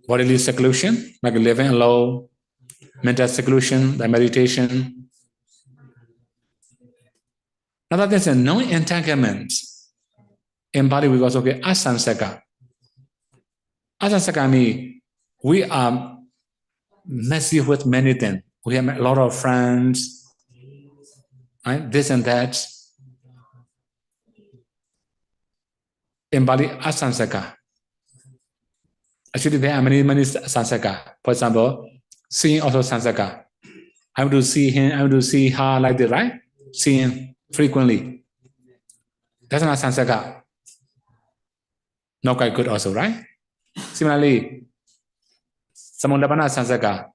bodily seclusion, like living alone, mental seclusion, like meditation. Another thing is non-entanglement. In Bali, we also get asansaka. Asansaka means we are messy with many things. We have a lot of friends, right? This and that. In Bali, asansaka. Actually, there are many sansaka. For example, seeing also sansaka. I have to see him, I have to see her like that, right? Seeing frequently. That's not sansaka. Not quite good also, right? Similarly, samudapana sansaka,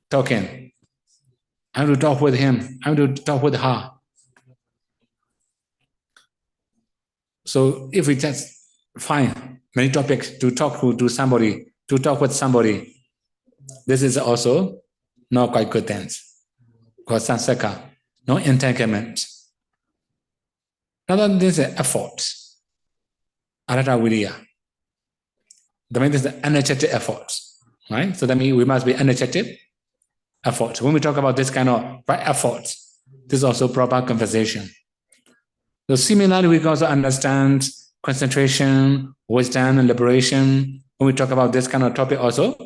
talking. I have to talk with him, I have to talk with her. So if we just find many topics to talk to somebody, to talk with somebody, this is also not quite good things. Because sansaka, no entanglement. Another this is effort. Arata Vidya. That means this is the energetic effort. Right? So that means we must be energetic effort. When we talk about this kind of right effort, this is also proper conversation. So similarly, we can also understand concentration, wisdom, and liberation. When we talk about this kind of topic also,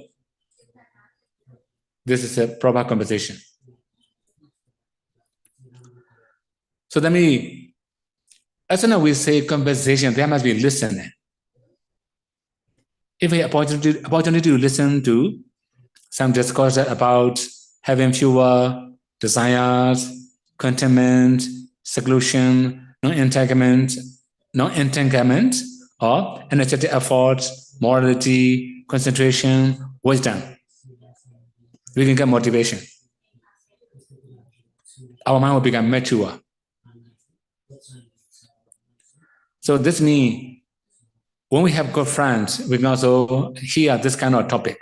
this is a proper conversation. So that means, as soon as we say conversation, there must be listening. If we have opportunity to listen to some discourse about having fewer desires, contentment, seclusion, non-entanglement, or energetic effort, morality, concentration, wisdom, we can get motivation. Our mind will become mature. So this means when we have good friends, we can also hear this kind of topic.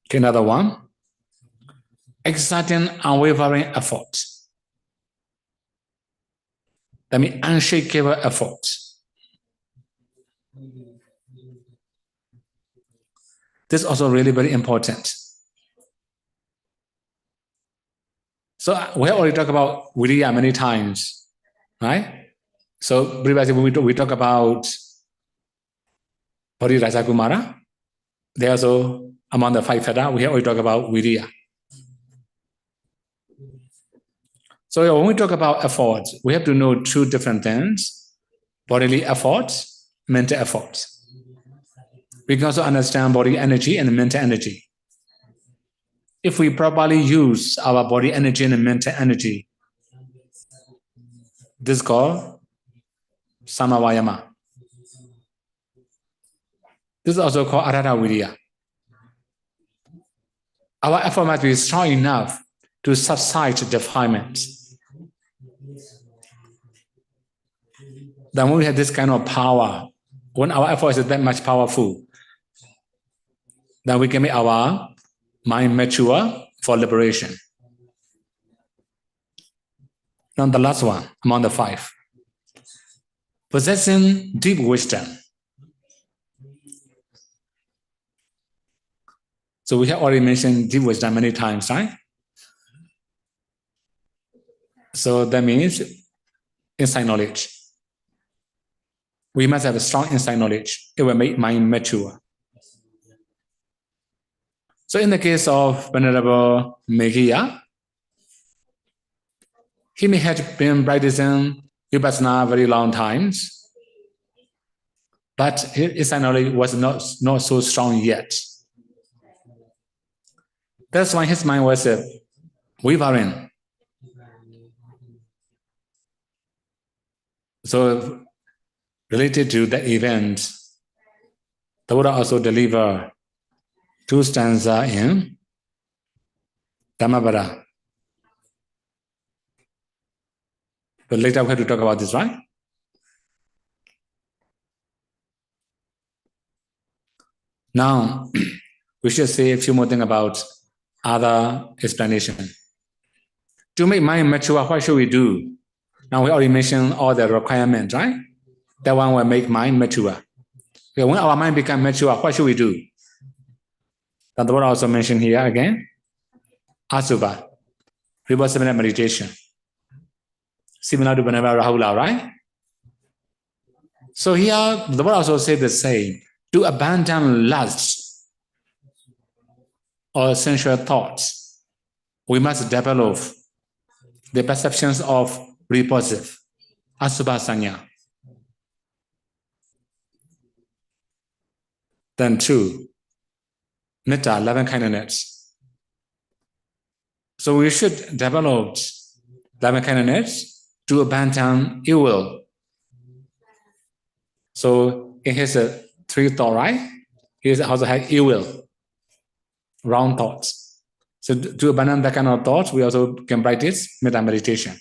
Okay, another one. Exerting unwavering effort. That means unshakable effort. This is also really very important. So we have already talked about Viriya many times, right? So previously we talk about Bodhiraja Kumara. They also among the 5 fetters, we have already talked about Viriya. So when we talk about efforts, we have to know 2 different things: bodily efforts, mental efforts. We can also understand body energy and mental energy. If we properly use our body energy and mental energy, this is called samavayama. This is also called arata vidya. Our effort must be strong enough to subside defilements. Then when we have this kind of power, when our effort is that much powerful, then we can make our mind mature for liberation. Now the last one among the 5. Possessing deep wisdom. So we have already mentioned deep wisdom many times, right? So that means insight knowledge. We must have a strong insight knowledge. It will make mind mature. So in the case of Venerable Meghiya, he may have been practicing Vipassana very long times, but his insight knowledge was not so strong yet. That's why his mind was wavering. So related to that event, the Buddha also delivered two stanza in Dhammavada. But later we have to talk about this, right? Now, we should say a few more things about other explanation. To make mind mature, what should we do? Now we already mentioned all the requirements, right? That one will make mind mature. Okay, when our mind becomes mature, what should we do? That the word also mentioned here again. Asubha, reversible meditation. Similar to Venerable Rahula, right? So here, the word also says the same. To abandon lust or sensual thoughts, we must develop the perceptions of repulsive, Asubha Sanya. Then two, Metta, loving kindness. So we should develop loving kindness to abandon evil. So in his three thoughts, right? He also has evil, wrong thoughts. So to abandon that kind of thoughts, we also can practice metta meditation.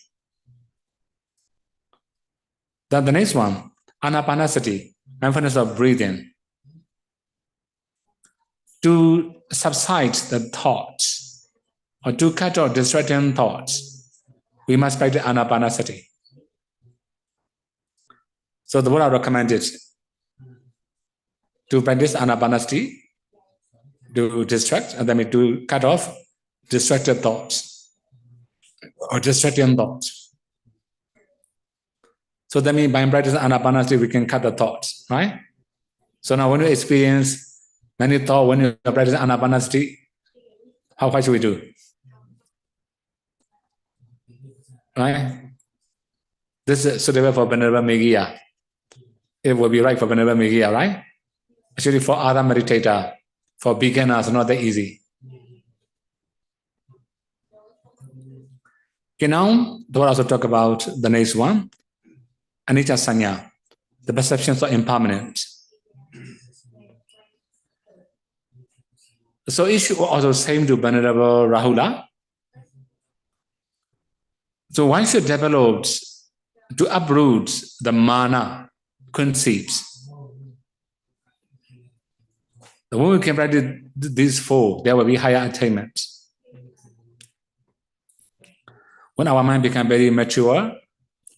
Then the next one, anapanasati, mindfulness of breathing. To subside the thoughts or to cut off distracting thoughts, we must practice anapanasati. So the Buddha recommended to practice anapanasati, to distract, and then to cut off distracted thoughts or distracting thoughts. So that means by practicing anapanasati, we can cut the thoughts, right? So now when you experience many thoughts, when you practice anapanasati, what should we do? Right? This is suitable for Venerable Megia. It will be right for Venerable Megia, right? Actually, for other meditator, for beginners, not that easy. Okay, now we'll also talk about the next one, anicca sanya, the perceptions of impermanent. So issue also same to Venerable Rahula. So one should develop to uproot the mana conceits. The moment we can practice these four, there will be higher attainment. When our mind becomes very mature,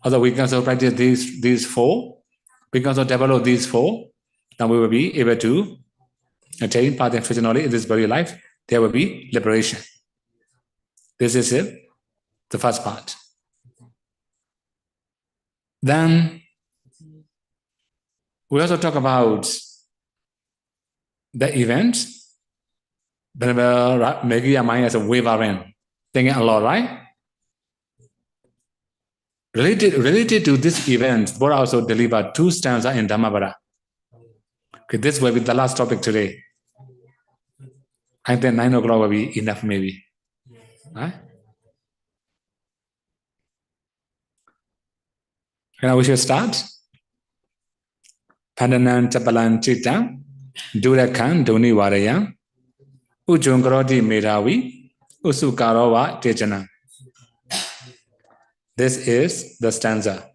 although we can also practice these four, we can also develop these four, then we will be able to attain path and future knowledge in this very life. There will be liberation. This is it, the first part. Then we also talk about the event. Whenever making your mind as a wavering, thinking a lot, right? Related to this event, Buddha also delivered two stanzas in Dhammavada. Okay, this will be the last topic today. I think 9 o'clock will be enough, maybe. Right? Now we should start. Pandanan Chapalan Chitam, Durakan Doni Warayam, Ujungrodi Mirawi, Usukarova Tejana. This is the stanza.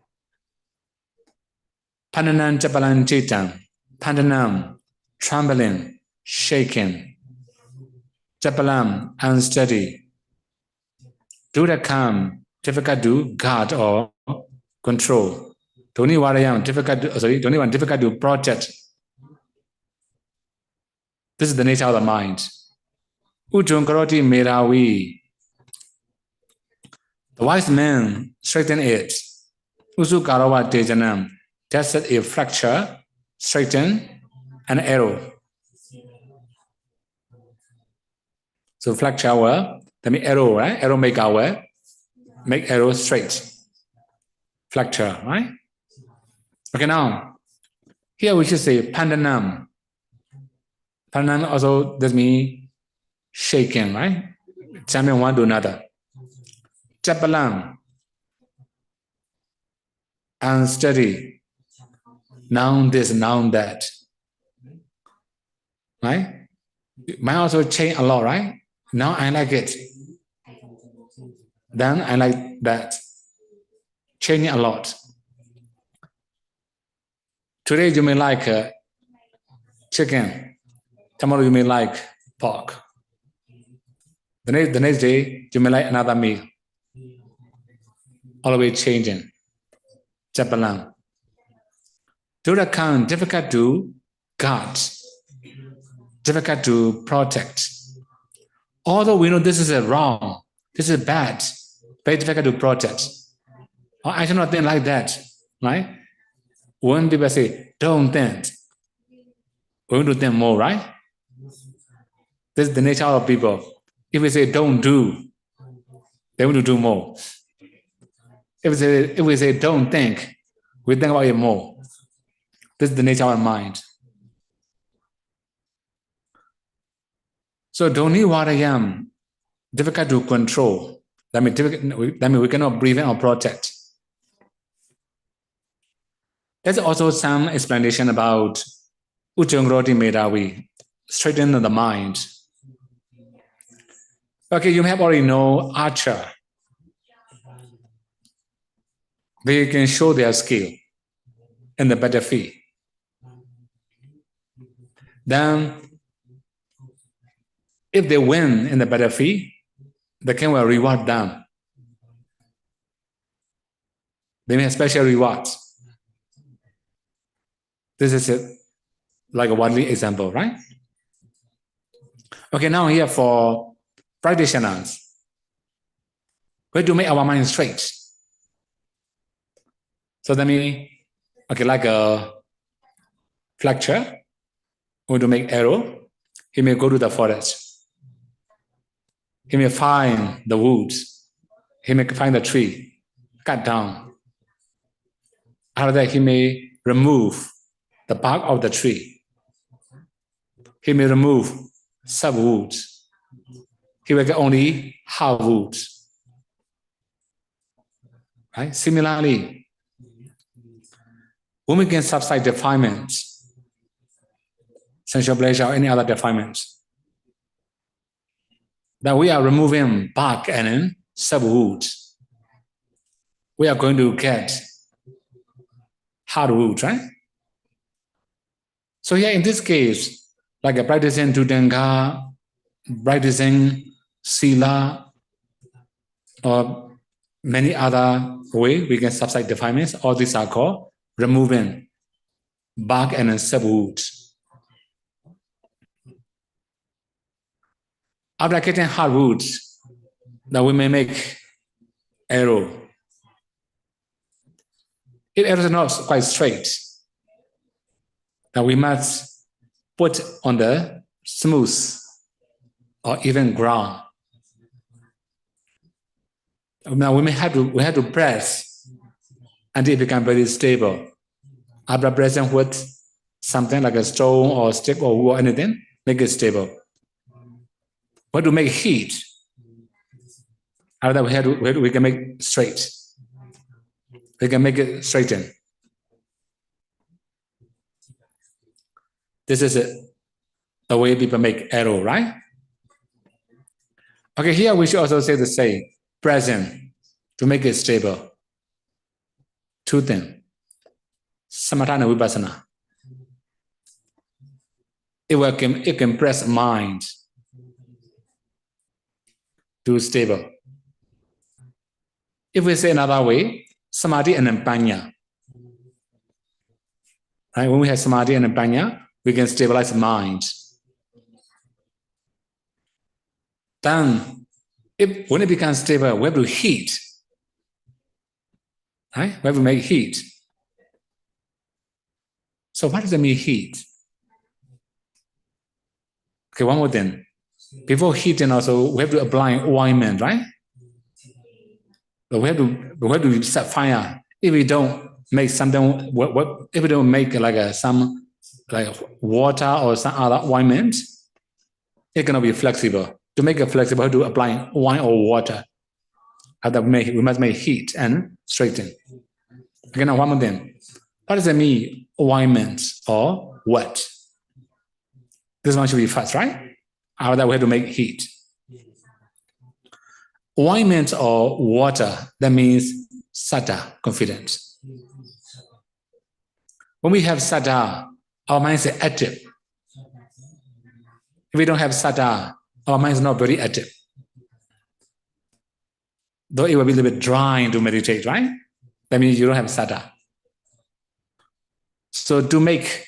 Pandanam chapalan chitam. Pandanam, trembling, shaking. Chapalam, unsteady. Durakam, difficult to guard or control. Doniwarayam, difficult to protect. This is the nature of the mind. Ujunkaroti merawi. The wise man straighten it. Usukarawa tejanam. Just a fracture, straighten, an arrow. So fracture will, that means arrow, right? Arrow make arrow straight. Fracture, right? Okay, now, here we should say pandanam. Pandanam also, that means shaking, right? Jumping one to another. Chapalam, unsteady. Noun this, noun that. Right? Mind also change a lot, right? Now I like it. Then I like that. Changing a lot. Today you may like chicken. Tomorrow you may like pork. The next day you may like another meal. Always changing. Japalan. To the count, difficult to guard, difficult to protect. Although we know this is wrong, this is bad, very difficult to protect. Oh, I should not think like that, right? When people say, don't think, we want to think more, right? This is the nature of people. If we say, don't do, they want to do more. If we say, don't think, we think about it more. This is the nature of our mind. So don't need water yam, difficult to control. That means we cannot breathe in or protect. There's also some explanation about Ujjhangroti Medavi, straighten the mind. Okay, you have already know archer. They can show their skill in the battlefield. Then, if they win in the battlefield, the king will reward them. They may have special rewards. This is like a worldly example, right? Okay, now here for practitioners, we have to make our mind straight. So that means, okay, like a fletcher, want to make arrow, he may go to the forest. He may find the woods. He may find the tree, cut down. After that, he may remove the bark of the tree. He may remove sub-woods. He will get only half woods. Right? Similarly, when we can subside defilements, sensual pleasure or any other defilements, that we are removing bark and sub-woods, we are going to get hardwood, right? So here in this case, like a practicing Tudanga, practicing Sila, or many other ways we can subside defilements, all these are called removing bark and sub-woods. After getting hardwoods, that we may make arrow. If arrow is not quite straight, then we must put on the smooth or even ground. Now we have to press until it becomes very stable. After pressing with something like a stone or stick or wood or anything, make it stable. We have to make heat. After that, we can make straight. We can make it straighten. This is it, the way people make arrow, right? Okay, here we should also say the same. Present, to make it stable. Two things. Samatha and Vipassana. It can press mind to stable. If we say another way, Samadhi and Panya. Right? When we have Samadhi and Panya, we can stabilize mind. Then, when it becomes stable, we have to heat. Right? We have to make heat. So what does it mean, heat? Okay, one more thing. Before heating also, we have to apply ointment, right? But we have to set fire. If we don't make something, if we don't make like some like water or some other ointment, it cannot be flexible. To make it flexible, we have to apply wine or water. After we must make heat and straighten. Okay, now one more thing. What does it mean, ointment or wet? This one should be fast, right? After that, we have to make heat. Ointment or water, that means saddha, confidence. When we have saddha, our mind is active. If we don't have saddha, our mind is not very active. Though it will be a little bit dry to meditate, right? That means you don't have saddha. So to make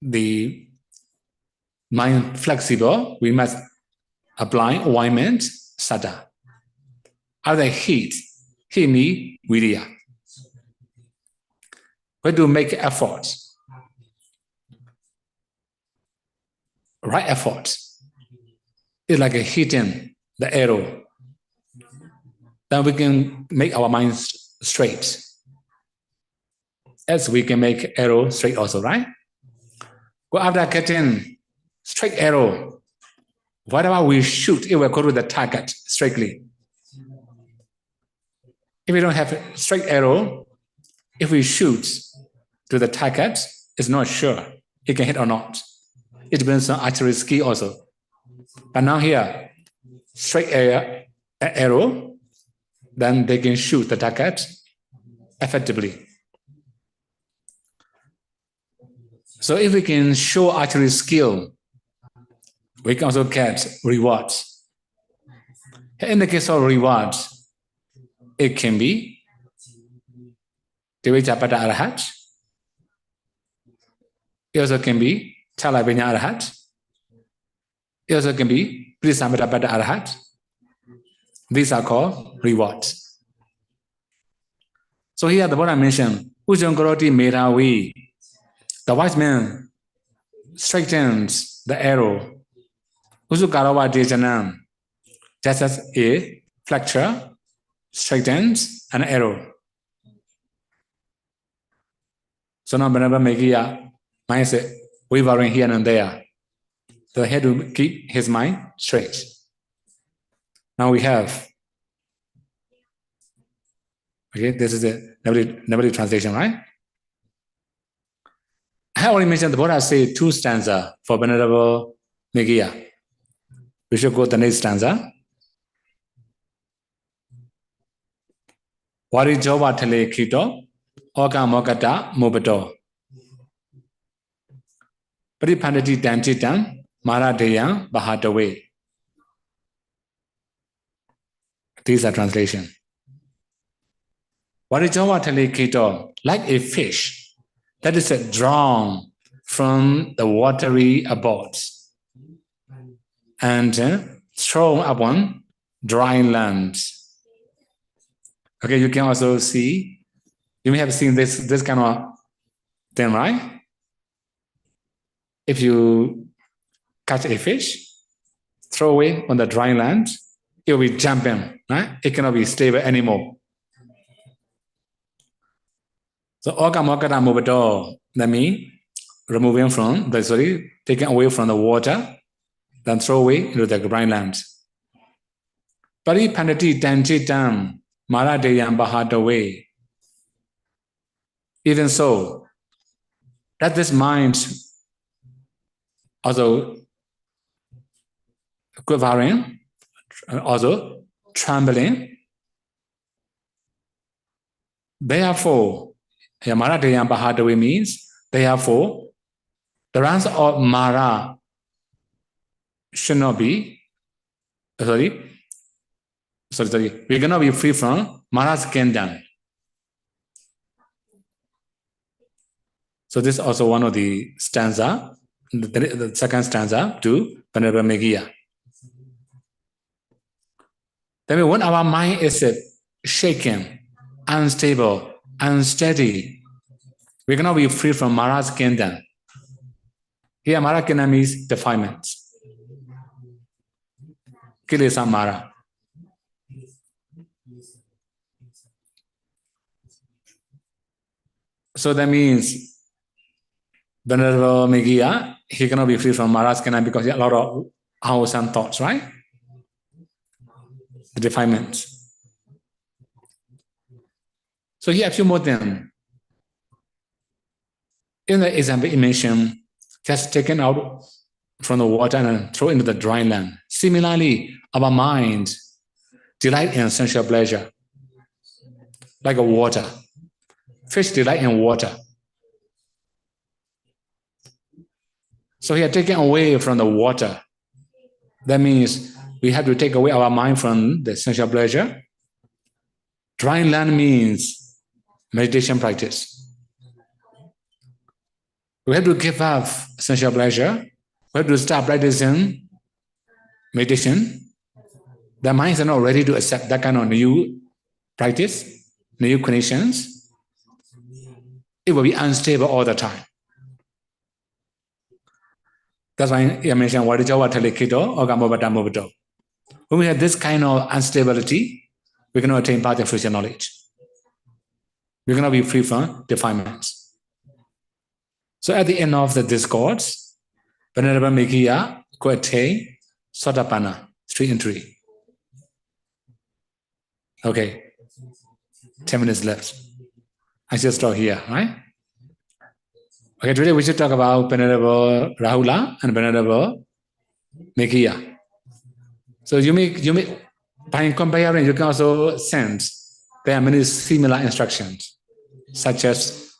the mind flexible, we must apply ointment, saddha. After heat means virya. We have to make efforts. Right effort. It's like a heating the arrow. Then we can make our mind straight. As we can make arrow straight also, right? Go after getting straight arrow, whatever we shoot, it will go to the target straightly. If we don't have straight arrow, if we shoot to the target, it's not sure it can hit or not. It depends on archery skill also. But now here, straight arrow, then they can shoot the target effectively. So if we can show archery skill, we can also get rewards. In the case of rewards, it can be Pindapata Arahant. It also can be Chalabhinya Arahant. It also can be Pindapata Arahant. These are called rewards. So here the Buddha mentioned, Ujjam Karoti Meravi. The wise man straightens the arrow. Usukarawa Dejanam. Just as a flexure straightens an arrow. So now Venerable Meghiya, mind is wavering here and there. So he had to keep his mind straight. Now we have, okay, this is the Navali translation, right? I already mentioned the Buddha say 2 stanzas for Venerable Meghiya. We should go to the next stanza. Warijowa Tele Kito, Oka Mokata Mobato. Paripandati Danchitam, Maradeya Bahatawe. These are translation. Warijowa Tele Kito, like a fish that is drawn from the watery abodes and thrown upon dry land. Okay, you can also see, you may have seen this kind of thing, right? If you catch a fish, throw away on the dry land, it will be jumping, right? It cannot be stable anymore. So Oka Mokata Mobato, that means removing from taking away from the water, then throw away into the dry land. Paripandati Danchitam Maradeyam Bahatawe. Even so, that this mind also quivering, also trembling. Therefore, Maradeyam Bahatawe means, therefore, the runs of Mara should not be, we cannot be free from Mara's kingdom. So this is also one of the stanza, the second stanza to Venerable Meghiya. That means when our mind is shaken, unstable, unsteady, we cannot be free from Mara's kingdom. Here Mara kingdom means defilements. Kilesa Mara. So that means Venerable Meghiya, he cannot be free from Mara's kingdom because he has a lot of unwholesome thoughts, right? The defilements. So here a few more things. In the example he mentioned, just taken out from the water and throw into the dry land. Similarly, our mind delight in sensual pleasure, like a water. Fish delight in water. So here, taking away from the water, that means we have to take away our mind from the sensual pleasure. Dry land means meditation practice. We have to give up sensual pleasure. We have to start practicing meditation. The minds are not ready to accept that kind of new practice, new conditions. It will be unstable all the time. That's why I mentioned what is our telekito or gamobata. When we have this kind of instability, we cannot attain path and fruition knowledge. We cannot be free from defilements. So at the end of the discourse, Venerable Mekiya could attain Sotapanna, 3 and 3. Okay, 10 minutes left. I should stop here, right? Okay, today we should talk about Venerable Rahula and Venerable Mekiya. So you may, by comparing, you can also sense there are many similar instructions, such as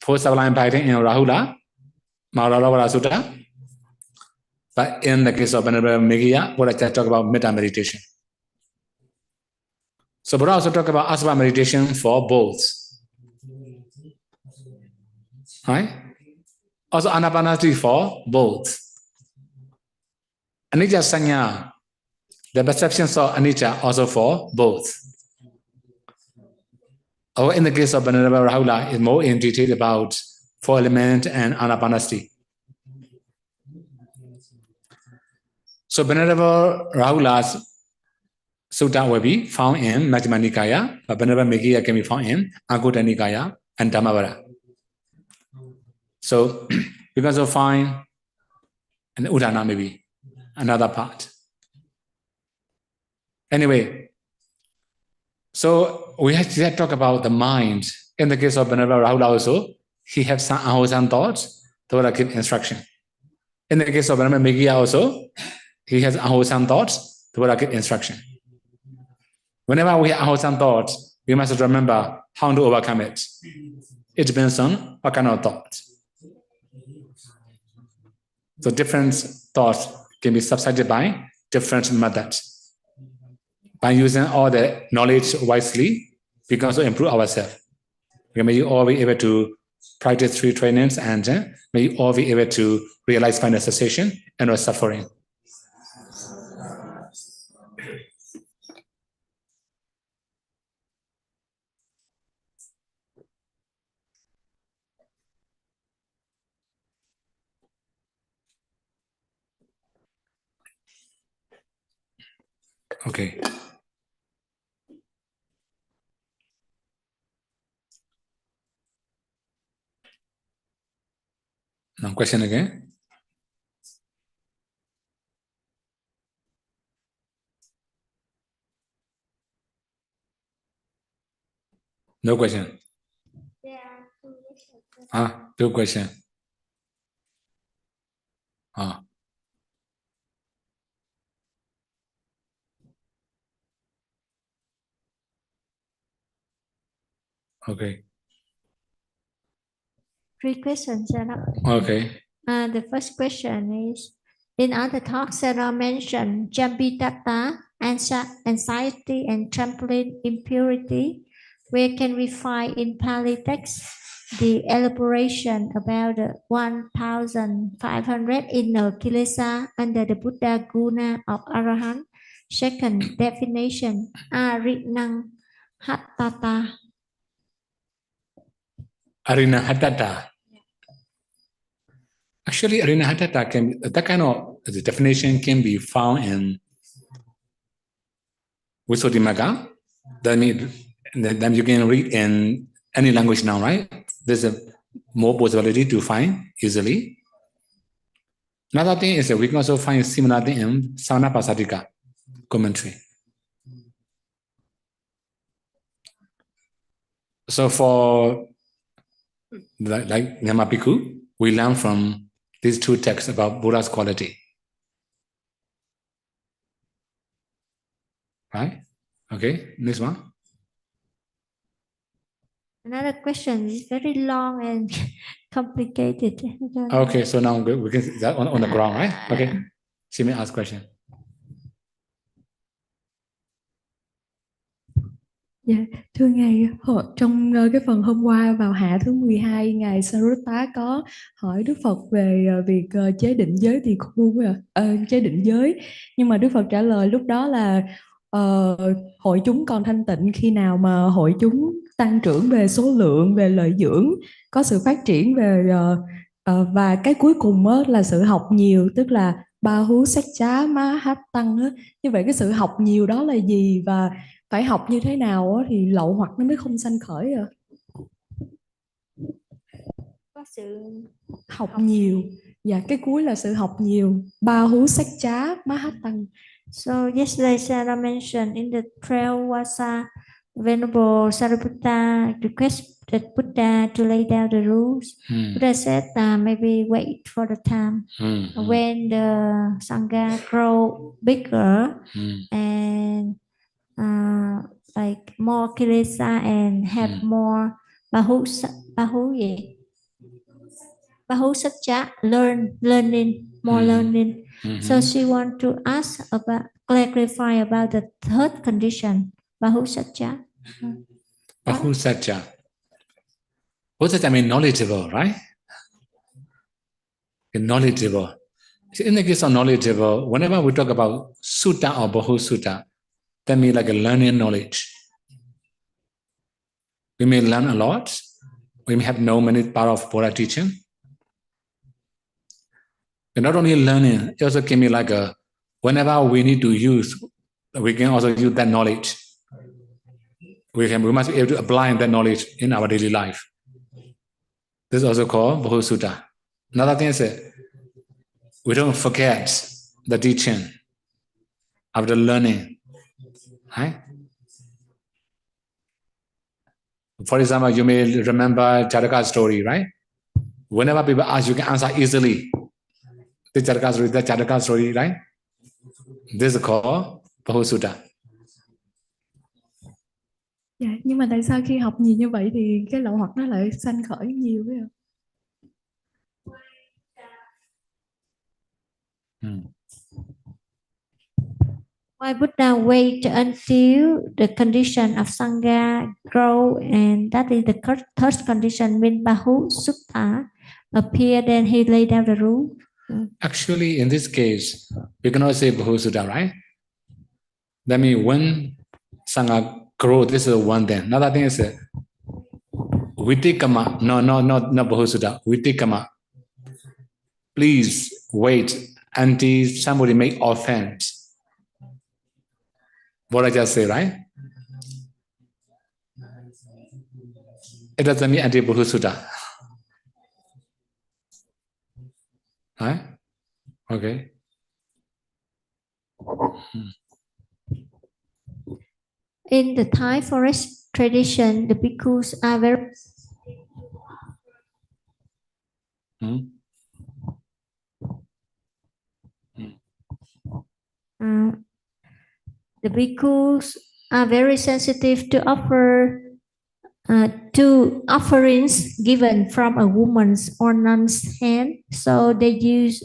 Four Sublime Fighting in Rahula, Maharavara Sutta. But in the case of Venerable Mekiya, what I just talk about Metta meditation. So Buddha also talk about Asubha meditation for both. Right? Also Anapanasati for both. Anicca Sanya, the perceptions of Anicca also for both. Or in the case of Venerable Rahula, is more in detail about 4 elements and Anapanasati. So Venerable Rahula's sutta will be found in Majjhima Nikaya, but Venerable Mekiya can be found in Anguttara Nikaya and Dhammavara. So you can also find an Udana maybe, another part. Anyway, so we have to talk about the mind. In the case of Venerable Rahula also, he has some unwholesome thoughts, the Buddha give instruction. In the case of Venerable Mekiya also, he has unwholesome thoughts, the Buddha give instruction. Whenever we have unwholesome thoughts, we must remember how to overcome it. It depends on what kind of thoughts. So different thoughts can be subsided by different methods. By using all the knowledge wisely, we can also improve ourselves. May you all be able to practice 3 trainings and may you all be able to realize final cessation and no suffering. Okay. Now question again. No question. There are 2 questions. 2 questions. Okay. 3 questions. Okay. The first question is, in other talks that are mentioned, Jambitata, anxiety, and trampling impurity. Where can we find in Pali text the elaboration about the 1,500 inner kilesa under the Buddha guna of Arahant? Second definition, Arinang Hattata. Arahantata. Actually, Arahantata can that kind of the definition can be found in Visuddhimagga. That means then you can read in any language now, right? There's a more possibility to find easily. Another thing is that we can also find similar thing in Sanapasadika commentary. So for like Nyamapiku, we learn from these two texts about Buddha's quality. Right? Okay, next one. Another question is very long and complicated. Okay, so now we can that on the ground, right? Okay. She may ask question. Dạ, thưa Ngài, trong cái phần hôm qua vào hạ thứ 12, Ngài Sariputta có hỏi Đức Phật về việc chế định giới tỳ khu, chế định giới. Nhưng mà Đức Phật trả lời lúc đó là hội chúng còn thanh tịnh khi nào mà hội chúng tăng trưởng về số lượng, về lợi dưỡng, có sự phát triển về và cái cuối cùng là sự học nhiều, tức là ba hú sách chá má hát tăng. Như vậy cái sự học nhiều đó là gì, và phải học như thế nào thì lậu hoặc nó mới không sanh khởi ạ? Có sự học nhiều. Dạ, cái cuối là sự học nhiều. Ba hú sách chá má hát tăng. So yesterday Sayadaw mentioned in the trail Vasa, Venerable Sariputta requested Buddha to lay down the rules. Buddha said maybe wait for the time when the Sangha grow bigger and like more kilesa and have more bahu satcha, learning. So she want to ask about, clarify about the third condition, bahu satcha. Bahu satcha. What does that mean? Knowledgeable, right? Knowledgeable. In the case of knowledgeable, whenever we talk about sutta or bahu sutta, that means like a learning knowledge. We may learn a lot. We may have no many part of Buddha teaching. But not only learning, it also can be like a, whenever we need to use, we can also use that knowledge. We must be able to apply that knowledge in our daily life. This is also called Bahu Sutta. Another thing is that we don't forget the teaching of the learning. Right? For example, you may remember Jataka's story, right? Whenever people ask, you can answer easily. The Jataka story, right? This is called Bahu Sutta. Dạ, nhưng mà tại sao khi học nhiều như vậy thì cái lậu hoặc nó lại sanh khởi nhiều vậy ạ? Why Buddha wait until the condition of Sangha grow, and that is the third condition when Bahu Sutta appear, then he lay down the rule? Actually, in this case, we cannot say Bahu Sutta, right? That means when Sangha grow, this is one thing. Another thing is Vitikama. No, not Bahu Sutta. Vitikama. Please wait until somebody make offense. What I just say, right? It doesn't mean until Bahu Sutta. Right? Okay. In the Thai forest tradition, the bhikkhus are very the bhikkhus are very sensitive to offer to offerings given from a woman's or nun's hand, so they use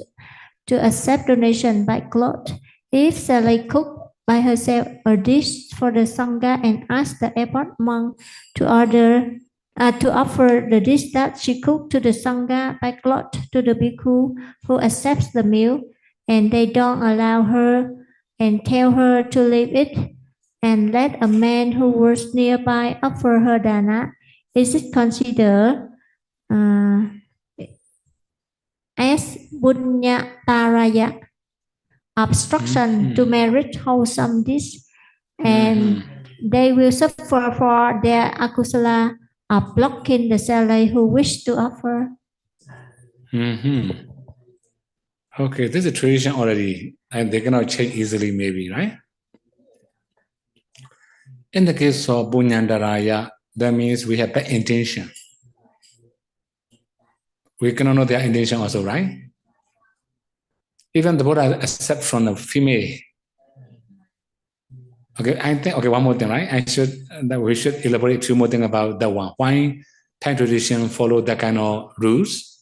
to accept donation by cloth. If the lay cook by herself a dish for the Sangha and ask the abbot monk to offer the dish that she cooked to the Sangha by cloth to the bhikkhu who accepts the meal, and they don't allow her and tell her to leave it and let a man who was nearby offer her dana, is it considered as bunyataraya, obstruction to merit wholesome dish, and they will suffer for their akusala of blocking the seller who wish to offer? Okay, this is a tradition already, and they cannot change easily, maybe, right? In the case of bunyandaraya, that means we have the intention. We cannot know their intention also, right? Even the Buddha accept from the female. Okay, I think, okay, one more thing, right? We should elaborate a few more things about that one. Why Thai tradition follow that kind of rules?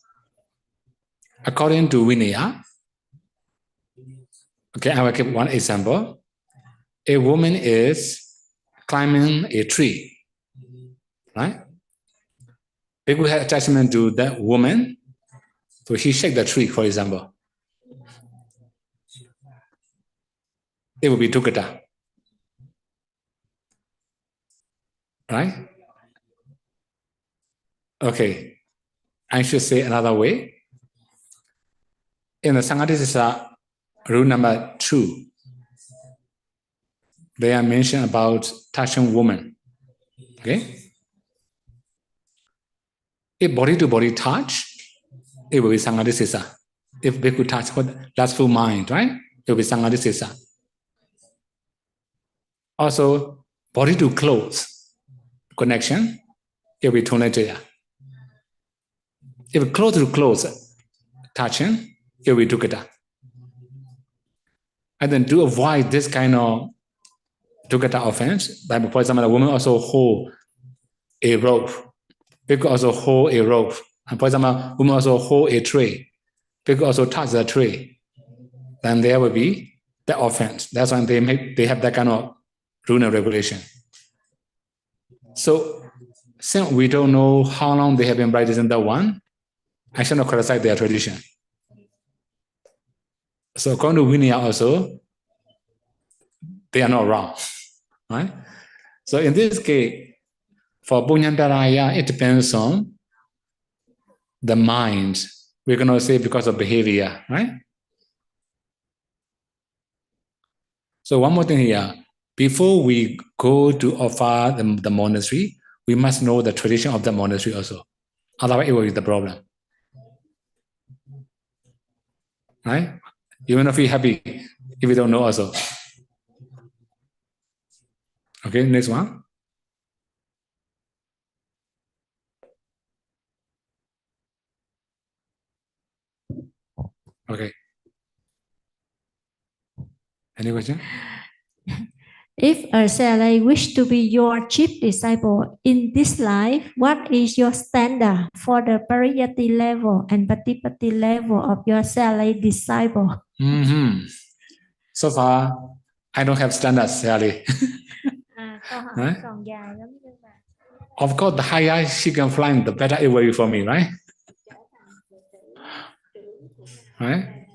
According to Vinaya, okay, I will give one example. A woman is climbing a tree, right? People have attachment to that woman, so he shake the tree, for example. It will be dukkata, right? Okay, I should say another way. In the Sanghadisesa, rule number 2, they are mentioned about touching woman. Okay? If body to body touch, it will be Sanghadisesa. If they could touch what lustful mind, right? It will be Sanghadisesa. Also, body to clothes connection, it will be Tunajaya. If clothes to clothes touching, it will be dukkata. And then to avoid this kind of dukkata offense, like for example, the woman also hold a rope. People also hold a rope. And for example, women also hold a tray. People also touch the tray. Then there will be the offense. That's why they have that kind of rule and regulation. So since we don't know how long they have been practicing that one, I should not criticize their tradition. So according to Vinaya also, they are not wrong, right? So in this case, for Punyamparaya, it depends on the mind. We're going to say because of behavior, right? So one more thing here. Before we go to offer the monastery, we must know the tradition of the monastery also. Otherwise, it will be the problem. Right? You will not feel happy if you don't know also. Okay, next one. Okay. Any question? If a Salai wish to be your chief disciple in this life, what is your standard for the Pariyati level and Patipati level of your Salai disciple? So far, I don't have standards, Sally. Right? Of course, the higher she can fly, the better it will be for me, right? Right?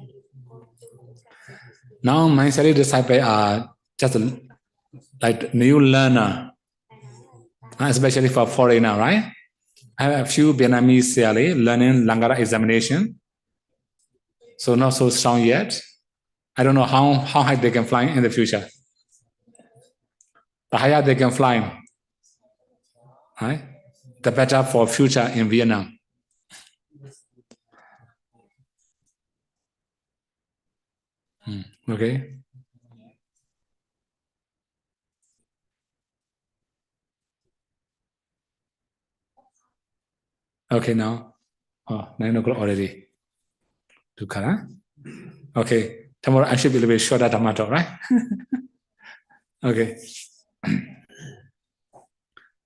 Now, my Sally disciples are just like new learner, especially for foreigner, right? I have a few Vietnamese Sally learning Langara examination, so not so strong yet. I don't know how high they can fly in the future. The higher they can fly, right? The better for future in Vietnam. Okay. Okay, now. Oh, 9 o'clock already. Dukkha. Okay. Tomorrow I should be a little bit shorter Dhamma talk, right? Okay.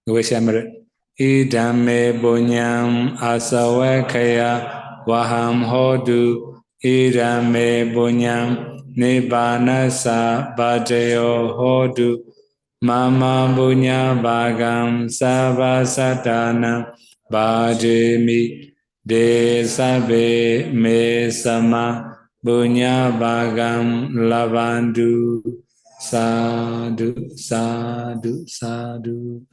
We share merit. Idame bunyam asawakaya waham hodu. Idame bunyam nibbanasa bhajayo hodu. Mama bunya bhagam savasatana bhajemi de sabe me sama bunya bhagam lavandu sadhu sadhu sadhu.